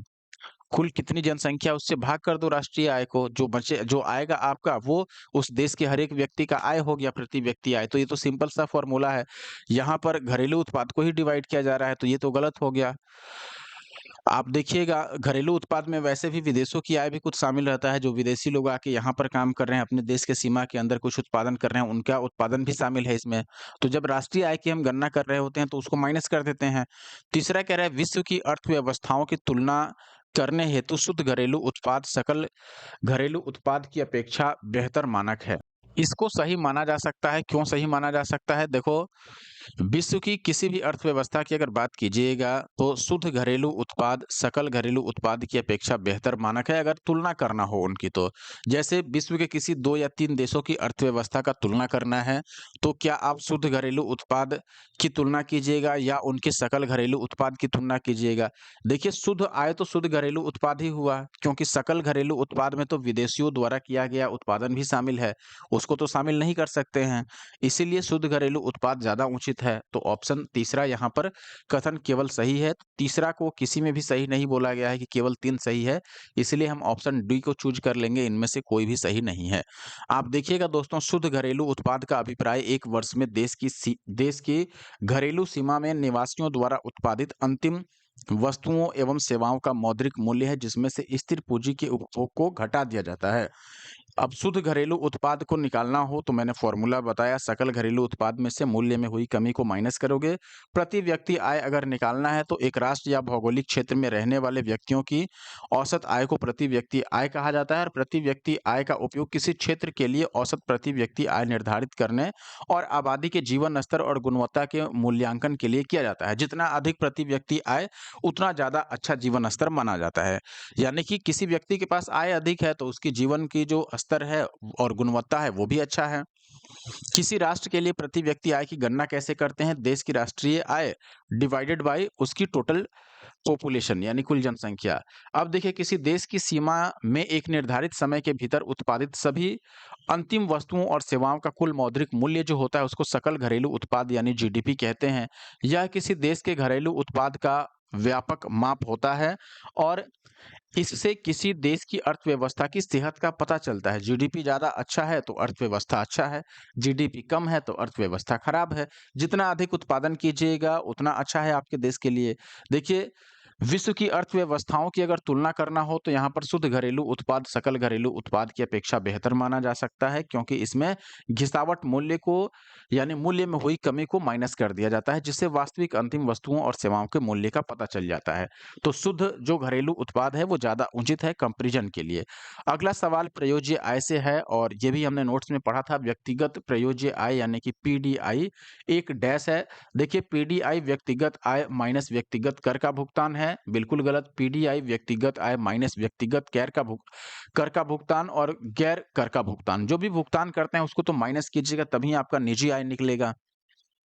कुल कितनी जनसंख्या उससे भाग कर दो राष्ट्रीय आय को, जो बचे जो आएगा आपका वो उस देश के हर एक व्यक्ति का आय हो गया, प्रति व्यक्ति आय। तो ये तो सिंपल सा फॉर्मूला है। यहाँ पर घरेलू उत्पाद को ही डिवाइड किया जा रहा है, तो ये तो गलत हो गया। आप देखिएगा घरेलू उत्पाद में वैसे भी विदेशों की आय भी कुछ शामिल रहता है, जो विदेशी लोग आके यहाँ पर काम कर रहे हैं, अपने देश के सीमा के अंदर कुछ उत्पादन कर रहे हैं, उनका उत्पादन भी शामिल है इसमें। तो जब राष्ट्रीय आय की हम गणना कर रहे होते हैं तो उसको माइनस कर देते हैं। तीसरा कह रहा है विश्व की अर्थव्यवस्थाओं की तुलना करने हेतु शुद्ध घरेलू उत्पाद सकल घरेलू उत्पाद की अपेक्षा बेहतर मानक है। इसको सही माना जा सकता है, क्यों सही माना जा सकता है? देखो, विश्व की किसी भी अर्थव्यवस्था की अगर बात कीजिएगा तो शुद्ध घरेलू उत्पाद सकल घरेलू उत्पाद की अपेक्षा बेहतर मानक है, अगर तुलना करना हो उनकी तो। जैसे विश्व के किसी 2 या 3 देशों की अर्थव्यवस्था का तुलना करना है, तो क्या आप शुद्ध घरेलू उत्पाद की तुलना कीजिएगा या उनके सकल घरेलू उत्पाद की तुलना कीजिएगा? देखिए, शुद्ध आय तो शुद्ध घरेलू उत्पाद ही हुआ, क्योंकि सकल घरेलू उत्पाद में तो विदेशियों द्वारा किया गया उत्पादन भी शामिल है, उसको तो शामिल नहीं कर सकते हैं। इसीलिए शुद्ध घरेलू उत्पाद ज़्यादा उचित है। तो ऑप्शन तीसरा यहाँ पर कथन केवल सही है। तीसरा को किसी में भी सही नहीं बोला गया है कि केवल 3 सही है, इसलिए हम ऑप्शन डी को चूज़ कर लेंगे, इनमें से कोई भी सही नहीं है। आप देखिएगा दोस्तों, शुद्ध घरेलू उत्पाद का अभिप्राय 1 वर्ष में देश की घरेलू सीमा में निवासियों द्वारा उत्पादित अंतिम वस्तुओं एवं सेवाओं का मौद्रिक मूल्य है, जिसमें से स्थिर पूंजी के उपभोग को घटा दिया जाता है। अब शुद्ध घरेलू उत्पाद को निकालना हो तो मैंने फॉर्मूला बताया, सकल घरेलू उत्पाद में से मूल्य में हुई कमी को माइनस करोगे। प्रति व्यक्ति आय अगर निकालना है तो एक राष्ट्र या भौगोलिक क्षेत्र में रहने वाले व्यक्तियों की औसत आय को प्रति व्यक्ति आय कहा जाता है, और प्रति व्यक्ति आय का उपयोग किसी क्षेत्र के लिए औसत प्रति व्यक्ति आय निर्धारित करने और आबादी के जीवन स्तर और गुणवत्ता के मूल्यांकन के लिए किया जाता है। जितना अधिक प्रति व्यक्ति आय, उतना ज़्यादा अच्छा जीवन स्तर माना जाता है। यानी कि किसी व्यक्ति के पास आय अधिक है तो उसकी जीवन की जो स्तर है और गुणवत्ता है वो भी अच्छा है। किसी राष्ट्र के लिए प्रति व्यक्ति आय की गणना कैसे करते हैं? देश की राष्ट्रीय आय डिवाइडेड बाय उसकी टोटल पॉपुलेशन यानी कुल जनसंख्या। अब देखिए, किसी देश की सीमा में एक निर्धारित समय के भीतर उत्पादित सभी अंतिम वस्तुओं और सेवाओं का कुल मौद्रिक मूल्य जो होता है उसको सकल घरेलू उत्पाद यानी जीडीपी कहते हैं। यह किसी देश के घरेलू उत्पाद का व्यापक माप होता है, और इससे किसी देश की अर्थव्यवस्था की सेहत का पता चलता है। जीडीपी ज़्यादा अच्छा है तो अर्थव्यवस्था अच्छा है, जीडीपी कम है तो अर्थव्यवस्था खराब है। जितना अधिक उत्पादन कीजिएगा उतना अच्छा है आपके देश के लिए। देखिए, विश्व की अर्थव्यवस्थाओं की अगर तुलना करना हो तो यहाँ पर शुद्ध घरेलू उत्पाद सकल घरेलू उत्पाद की अपेक्षा बेहतर माना जा सकता है, क्योंकि इसमें घिसावट मूल्य को यानी मूल्य में हुई कमी को माइनस कर दिया जाता है, जिससे वास्तविक अंतिम वस्तुओं और सेवाओं के मूल्य का पता चल जाता है। तो शुद्ध जो घरेलू उत्पाद है वो ज़्यादा उचित है कंपैरिजन के लिए। अगला सवाल प्रयोज्य आय से है, और ये भी हमने नोट्स में पढ़ा था। व्यक्तिगत प्रयोज्य आय यानी कि पीडीआई एक डैश है। देखिए, पीडीआई व्यक्तिगत आय माइनस व्यक्तिगत कर का भुगतान है, बिल्कुल गलत। पीडीआई व्यक्तिगत आय माइनस व्यक्तिगत कर का भुगतान और गैर कर का भुगतान। जो भी भुगतान करते हैं उसको तो माइनस कीजिएगा, तभी आपका निजी आय निकलेगा।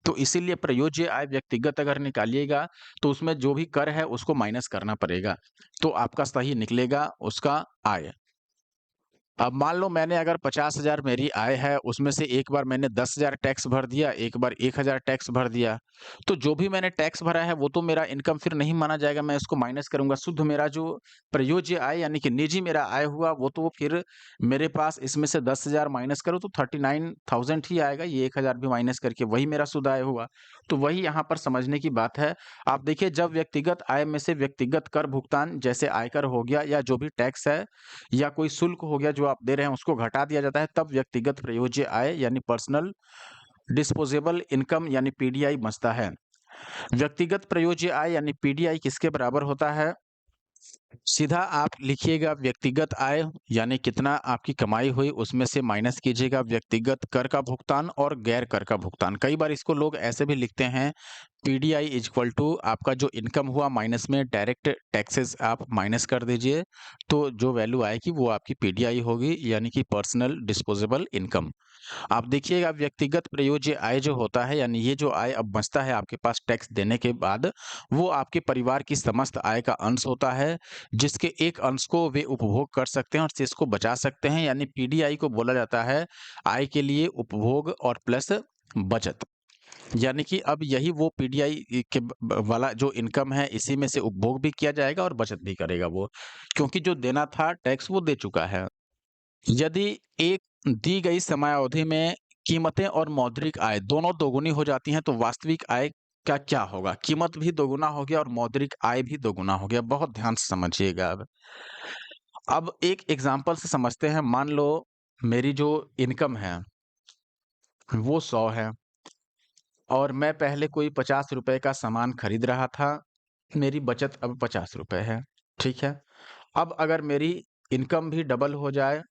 तो इसीलिए प्रयोज्य आय व्यक्तिगत अगर निकालिएगा तो उसमें जो भी कर है उसको माइनस करना पड़ेगा, तो आपका सही निकलेगा उसका आय। अब मान लो मैंने अगर 50,000 मेरी आय है, उसमें से एक बार मैंने 10,000 टैक्स भर दिया, एक बार 1,000 टैक्स भर दिया। तो जो भी मैंने टैक्स भरा है वो तो मेरा इनकम फिर नहीं माना जाएगा, मैं इसको माइनस करूँगा। शुद्ध मेरा जो प्रयोज्य आय यानी कि निजी मेरा आय हुआ वो तो फिर मेरे पास इसमें से 10,000 माइनस करो तो 39,000 ही आएगा, ये 1,000 भी माइनस करके वही मेरा शुद्ध आय हुआ। तो वही यहाँ पर समझने की बात है। आप देखिए, जब व्यक्तिगत आय में से व्यक्तिगत कर भुगतान जैसे आयकर हो गया या जो भी टैक्स है या कोई शुल्क हो गया जो आप दे रहे हैं उसको घटा दिया जाता है, तब व्यक्तिगत प्रयोज्य आय यानी पर्सनल डिस्पोजेबल इनकम यानी पीडीआई बचता है। व्यक्तिगत प्रयोज्य आय यानी पीडीआई किसके बराबर होता है? सीधा आप लिखिएगा व्यक्तिगत आय यानी कितना आपकी कमाई हुई उसमें से माइनस कीजिएगा व्यक्तिगत कर का भुगतान और गैर कर का भुगतान। कई बार इसको लोग ऐसे भी लिखते हैं, पीडीआई इज इक्वल टू आपका जो इनकम हुआ माइनस में डायरेक्ट टैक्सेस आप माइनस कर दीजिए, तो जो वैल्यू आएगी वो आपकी पीडीआई होगी यानी कि पर्सनल डिस्पोजेबल इनकम। आप देखिएगा, व्यक्तिगत प्रयोज्य आय जो होता है यानी ये जो आय अब बचता है आपके पास टैक्स देने के बाद, वो आपके परिवार की समस्त आय का अंश होता है। जिसके एक अंश को वे उपभोग कर सकते हैं और शेष को बचा सकते हैं, यानी पीडीआई को बोला जाता है आय के लिए उपभोग और प्लस बचत। यानी कि अब यही वो पीडीआई के वाला जो इनकम है, इसी में से उपभोग भी किया जाएगा और बचत भी करेगा वो, क्योंकि जो देना था टैक्स वो दे चुका है। यदि एक दी गई समयावधि में कीमतें और मौद्रिक आय दोनों दोगुनी हो जाती हैं, तो वास्तविक आय का क्या होगा? कीमत भी दोगुना हो गया और मौद्रिक आय भी दोगुना हो गया। बहुत ध्यान से समझिएगा अब एक एग्जांपल से समझते हैं। मान लो मेरी जो इनकम है वो 100 है और मैं पहले कोई ₹50 का सामान खरीद रहा था। मेरी बचत अब ₹50 है, ठीक है? अब अगर मेरी इनकम भी डबल हो जाए,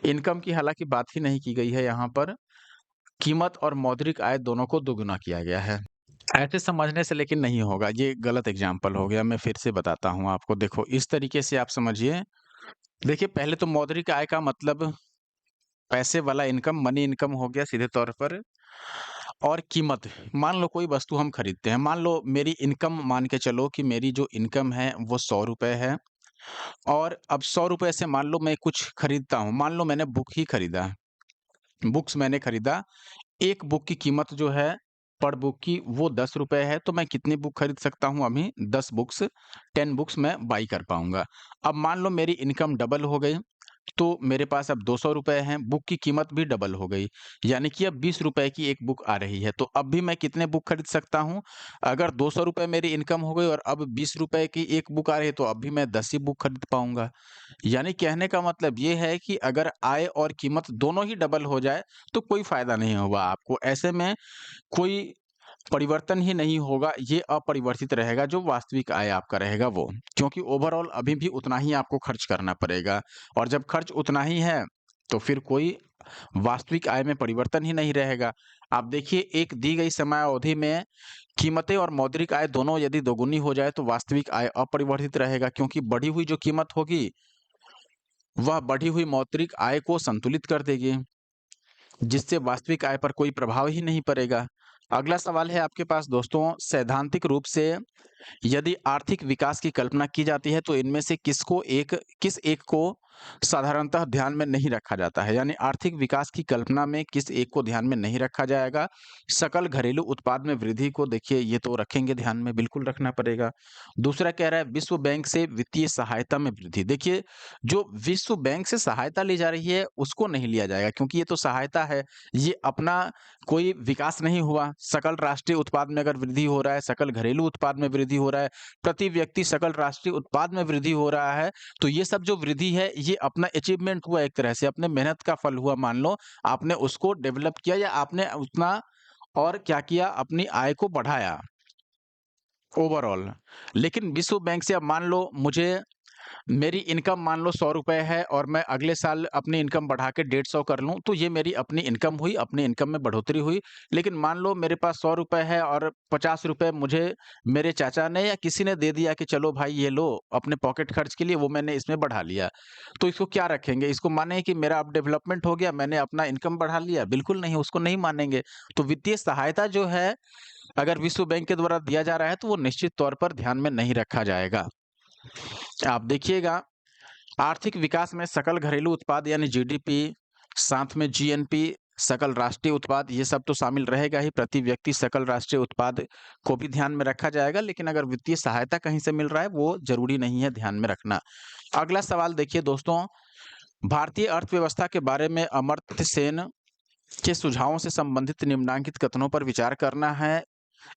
इनकम की हालाँकि बात ही नहीं की गई है यहाँ पर, कीमत और मौद्रिक आय दोनों को दोगुना किया गया है। ऐसे समझने से लेकिन नहीं होगा, ये गलत एग्ज़ाम्पल हो गया। मैं फिर से बताता हूँ आपको, देखो इस तरीके से आप समझिए। देखिए पहले तो मौद्रिक आय का मतलब पैसे वाला इनकम, मनी इनकम हो गया सीधे तौर पर। और कीमत, मान लो कोई वस्तु हम खरीदते हैं, मान लो मेरी इनकम, मान के चलो कि मेरी जो इनकम है वो ₹100 है और अब ₹100 से मान लो मैं कुछ खरीदता हूँ, मान लो मैंने बुक ही खरीदा, बुक्स मैंने खरीदा, एक बुक की कीमत जो है पर बुक की वो ₹10 है, तो मैं कितनी बुक खरीद सकता हूँ अभी? 10 बुक्स, 10 बुक्स मैं बाई कर पाऊँगा। अब मान लो मेरी इनकम डबल हो गई, तो मेरे पास अब ₹200 हैं, बुक की कीमत भी डबल हो गई, यानी कि अब ₹20 की एक बुक आ रही है, तो अब भी मैं कितने बुक खरीद सकता हूँ? अगर ₹200 मेरी इनकम हो गई और अब ₹20 की एक बुक आ रही है, तो अब भी मैं 10 ही बुक खरीद पाऊँगा। यानी कहने का मतलब ये है कि अगर आय और कीमत दोनों ही डबल हो जाए, तो कोई फ़ायदा नहीं होगा आपको। ऐसे में कोई परिवर्तन ही नहीं होगा, ये अपरिवर्तित रहेगा जो वास्तविक आय आपका रहेगा वो। क्योंकि ओवरऑल अभी भी उतना ही आपको खर्च करना पड़ेगा और जब खर्च उतना ही है, तो फिर कोई वास्तविक आय में परिवर्तन ही नहीं रहेगा। आप देखिए एक दी गई समयावधि में कीमतें और मौद्रिक आय दोनों यदि दोगुनी हो जाए, तो वास्तविक आय अपरिवर्तित रहेगा, क्योंकि बढ़ी हुई जो कीमत होगी, वह बढ़ी हुई मौद्रिक आय को संतुलित कर देगी। जिससे वास्तविक आय पर कोई प्रभाव ही नहीं पड़ेगा। अगला सवाल है आपके पास दोस्तों, सैद्धांतिक रूप से यदि आर्थिक विकास की कल्पना की जाती है, तो इनमें से किस एक को साधारणतः ध्यान में नहीं रखा जाता है? यानी आर्थिक विकास की कल्पना में किस एक को ध्यान में नहीं रखा जाएगा? सकल घरेलू उत्पाद में वृद्धि को देखिए, ये तो रखेंगे ध्यान में, बिल्कुल रखना पड़ेगा। दूसरा कह रहा है विश्व बैंक से वित्तीय सहायता में वृद्धि। देखिए, जो विश्व बैंक से सहायता ली जा रही है, उसको नहीं लिया जाएगा, क्योंकि ये तो सहायता है, ये अपना कोई विकास नहीं हुआ। सकल राष्ट्रीय उत्पाद में अगर वृद्धि हो रहा है, सकल घरेलू उत्पाद में वृद्धि हो रहा है, प्रति व्यक्ति सकल राष्ट्रीय उत्पाद में वृद्धि हो रहा है, तो ये सब जो वृद्धि है, ये अपना अचीवमेंट हुआ, एक तरह से अपने मेहनत का फल हुआ। मान लो आपने उसको डेवलप किया या आपने उतना और क्या किया, अपनी आय को बढ़ाया ओवरऑल। लेकिन विश्व बैंक से अब मान लो मुझे मेरी इनकम मान लो ₹100 है और मैं अगले साल अपनी इनकम बढ़ा के 150 कर लूँ, तो ये मेरी अपनी इनकम हुई, अपनी इनकम में बढ़ोतरी हुई। लेकिन मान लो मेरे पास ₹100 है और ₹50 मुझे मेरे चाचा ने या किसी ने दे दिया कि चलो भाई ये लो अपने पॉकेट खर्च के लिए, वो मैंने इसमें बढ़ा लिया। तो इसको क्या रखेंगे? इसको मानें कि मेरा अब डेवलपमेंट हो गया, मैंने अपना इनकम बढ़ा लिया? बिल्कुल नहीं, उसको नहीं मानेंगे। तो वित्तीय सहायता जो है, अगर विश्व बैंक के द्वारा दिया जा रहा है, तो वो निश्चित तौर पर ध्यान में नहीं रखा जाएगा। आप देखिएगा आर्थिक विकास में सकल घरेलू उत्पाद यानी जीडीपी, साथ में जीएनपी, सकल राष्ट्रीय उत्पाद, ये सब तो शामिल रहेगा ही। प्रति व्यक्ति सकल राष्ट्रीय उत्पाद को भी ध्यान में रखा जाएगा, लेकिन अगर वित्तीय सहायता कहीं से मिल रहा है, वो ज़रूरी नहीं है ध्यान में रखना। अगला सवाल देखिए दोस्तों, भारतीय अर्थव्यवस्था के बारे में अमर्त्य सेन के सुझावों से संबंधित निम्नलिखित कथनों पर विचार करना है।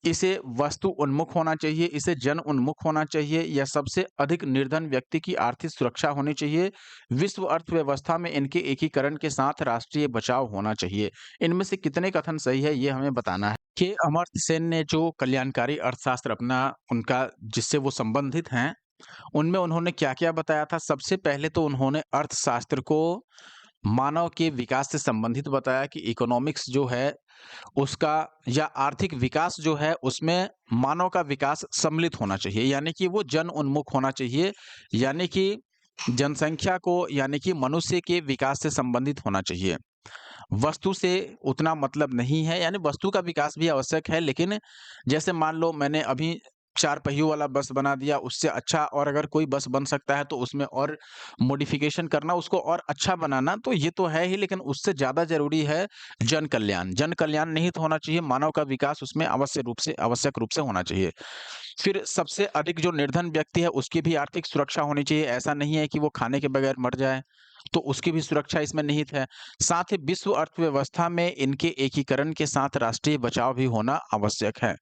इसे वस्तु उन्मुख होना चाहिए, इसे जन उन्मुख होना चाहिए, या सबसे अधिक निर्धन व्यक्ति की आर्थिक सुरक्षा होनी चाहिए, विश्व अर्थव्यवस्था में इनके एकीकरण के साथ राष्ट्रीय बचाव होना चाहिए। इनमें से कितने कथन सही है, ये हमें बताना है। कि अमर्त्य सेन ने जो कल्याणकारी अर्थशास्त्र अपना उनका जिससे वो संबंधित हैं, उनमें उन्होंने क्या-क्या बताया था? सबसे पहले तो उन्होंने अर्थशास्त्र को मानव के विकास से संबंधित बताया कि इकोनॉमिक्स जो है उसका या आर्थिक विकास जो है उसमें मानव का विकास सम्मिलित होना चाहिए, यानी कि वो जन उन्मुख होना चाहिए, यानी कि जनसंख्या को यानी कि मनुष्य के विकास से संबंधित होना चाहिए। वस्तु से उतना मतलब नहीं है, यानी वस्तु का विकास भी आवश्यक है, लेकिन जैसे मान लो मैंने अभी 4 पहियों वाला बस बना दिया, उससे अच्छा और अगर कोई बस बन सकता है तो उसमें और मॉडिफ़िकेशन करना, उसको और अच्छा बनाना, तो ये तो है ही, लेकिन उससे ज़्यादा ज़रूरी है जन कल्याण। जन कल्याण निहित होना चाहिए, मानव का विकास उसमें आवश्यक रूप से होना चाहिए। फिर सबसे अधिक जो निर्धन व्यक्ति है, उसकी भी आर्थिक सुरक्षा होनी चाहिए। ऐसा नहीं है कि वो खाने के बगैर मर जाए, तो उसकी भी सुरक्षा इसमें निहित है। साथ ही विश्व अर्थव्यवस्था में इनके एकीकरण के साथ राष्ट्रीय बचाव भी होना आवश्यक है।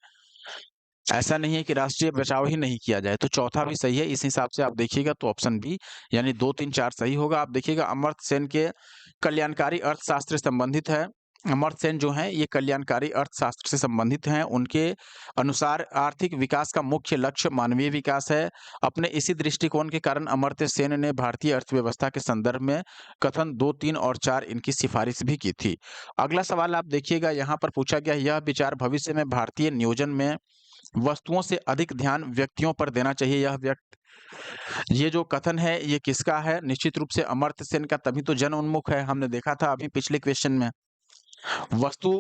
ऐसा नहीं है कि राष्ट्रीय बचाव ही नहीं किया जाए, तो चौथा भी सही है। इस हिसाब से आप देखिएगा तो ऑप्शन बी यानी 2, 3, 4 सही होगा। आप देखिएगा अमर्त्य सेन के कल्याणकारी अर्थशास्त्र से संबंधित है। अमर्त्य सेन जो हैं ये कल्याणकारी अर्थशास्त्र से संबंधित हैं। उनके अनुसार आर्थिक विकास का मुख्य लक्ष्य मानवीय विकास है। अपने इसी दृष्टिकोण के कारण अमर्त्य सेन ने भारतीय अर्थव्यवस्था के संदर्भ में कथन 2, 3 और 4 इनकी सिफारिश भी की थी। अगला सवाल आप देखिएगा यहाँ पर पूछा गया, यह विचार भविष्य में भारतीय नियोजन में वस्तुओं से अधिक ध्यान व्यक्तियों पर देना चाहिए। ये जो कथन है ये किसका है? निश्चित रूप से अमर्त्य सेन का, तभी तो जन उन्मुख है। हमने देखा था अभी पिछले क्वेश्चन में। वस्तु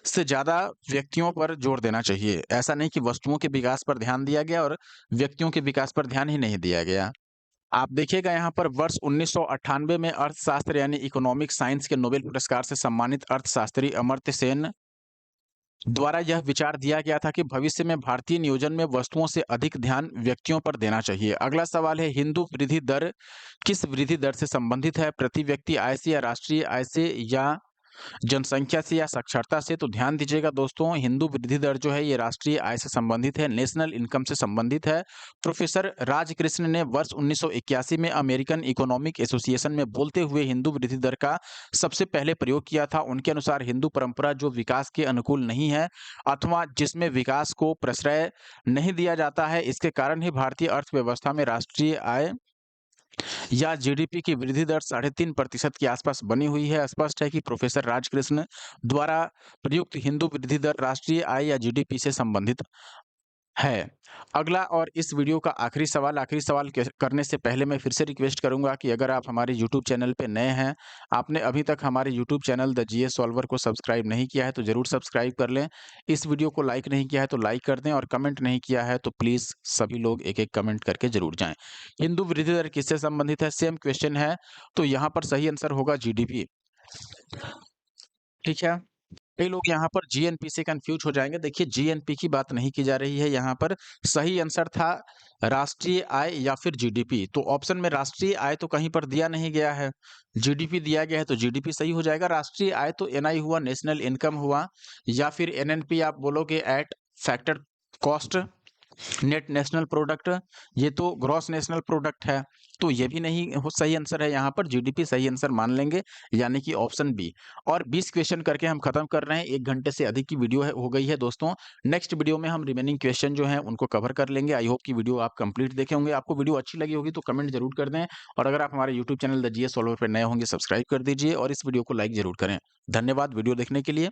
से ज़्यादा व्यक्तियों पर जोर देना चाहिए। ऐसा नहीं कि वस्तुओं के विकास पर ध्यान दिया गया और व्यक्तियों के विकास पर ध्यान ही नहीं दिया गया। आप देखिएगा यहाँ पर वर्ष 1998 में अर्थशास्त्र यानी इकोनॉमिक साइंस के नोबेल पुरस्कार से सम्मानित अर्थशास्त्री अमर्त्य सेन द्वारा यह विचार दिया गया था कि भविष्य में भारतीय नियोजन में वस्तुओं से अधिक ध्यान व्यक्तियों पर देना चाहिए। अगला सवाल है, हिंदू वृद्धि दर किस वृद्धि दर से संबंधित है? प्रति व्यक्ति आय से या राष्ट्रीय आय से या जनसंख्या से या साक्षरता से? तो ध्यान दीजिएगा दोस्तों, हिंदू वृद्धि दर जो है ये राष्ट्रीय आय से संबंधित है, नेशनल इनकम से संबंधित है। प्रोफेसर राजकृष्ण ने वर्ष 1981 में अमेरिकन इकोनॉमिक एसोसिएशन में बोलते हुए हिंदू वृद्धि दर का सबसे पहले प्रयोग किया था। उनके अनुसार हिंदू परंपरा जो विकास के अनुकूल नहीं है अथवा जिसमें विकास को प्रश्रय नहीं दिया जाता है, इसके कारण ही भारतीय अर्थव्यवस्था में राष्ट्रीय आय या जीडीपी की वृद्धि दर 3.5% के आसपास बनी हुई है। स्पष्ट है कि प्रोफेसर राजकृष्ण द्वारा प्रयुक्त हिंदू वृद्धि दर राष्ट्रीय आय या जीडीपी से संबंधित है। अगला और इस वीडियो का आखिरी सवाल करने से पहले मैं फिर से रिक्वेस्ट करूंगा कि अगर आप हमारे यूट्यूब चैनल पे नए हैं, आपने अभी तक हमारे YouTube channel the GS solver को सब्सक्राइब नहीं किया है तो ज़रूर सब्सक्राइब कर लें। इस वीडियो को लाइक नहीं किया है तो लाइक कर दें और कमेंट नहीं किया है तो प्लीज़ सभी लोग एक-एक कमेंट करके ज़रूर जाएँ। हिंदू वृद्धि दर किससे संबंधित है? सेम क्वेश्चन है, तो यहाँ पर सही आंसर होगा जीडीपी। ठीक है? कई लोग यहाँ पर जीएनपी से कंफ्यूज हो जाएँगे। देखिए जीएनपी की बात नहीं की जा रही है यहाँ पर, सही आंसर था राष्ट्रीय आय या फिर जीडीपी। तो ऑप्शन में राष्ट्रीय आय तो कहीं पर दिया नहीं गया है, जीडीपी दिया गया है तो जीडीपी सही हो जाएगा। राष्ट्रीय आय तो एनआई हुआ, नेशनल इनकम हुआ, या फिर एनएनपी आप बोलोगे eight factor cost net national product, ये तो ग्रॉस नेशनल प्रोडक्ट है, तो ये भी नहीं हो सही आंसर है। यहाँ पर जीडीपी सही आंसर मान लेंगे, यानी कि ऑप्शन बी। और 20 क्वेश्चन करके हम खत्म कर रहे हैं, 1 घंटे से अधिक की वीडियो हो गई है दोस्तों। नेक्स्ट वीडियो में हम रिमेनिंग क्वेश्चन जो हैं उनको कवर कर लेंगे। आई होप कि वीडियो आप कंप्लीट देखे होंगे। आपको वीडियो अच्छी लगी होगी तो कमेंट जरूर कर दें, और अगर आप हमारे YouTube channel the GS solver पर नए होंगे सब्सक्राइब कर दीजिए और इस वीडियो को लाइक जरूर करें। धन्यवाद वीडियो देखने के लिए।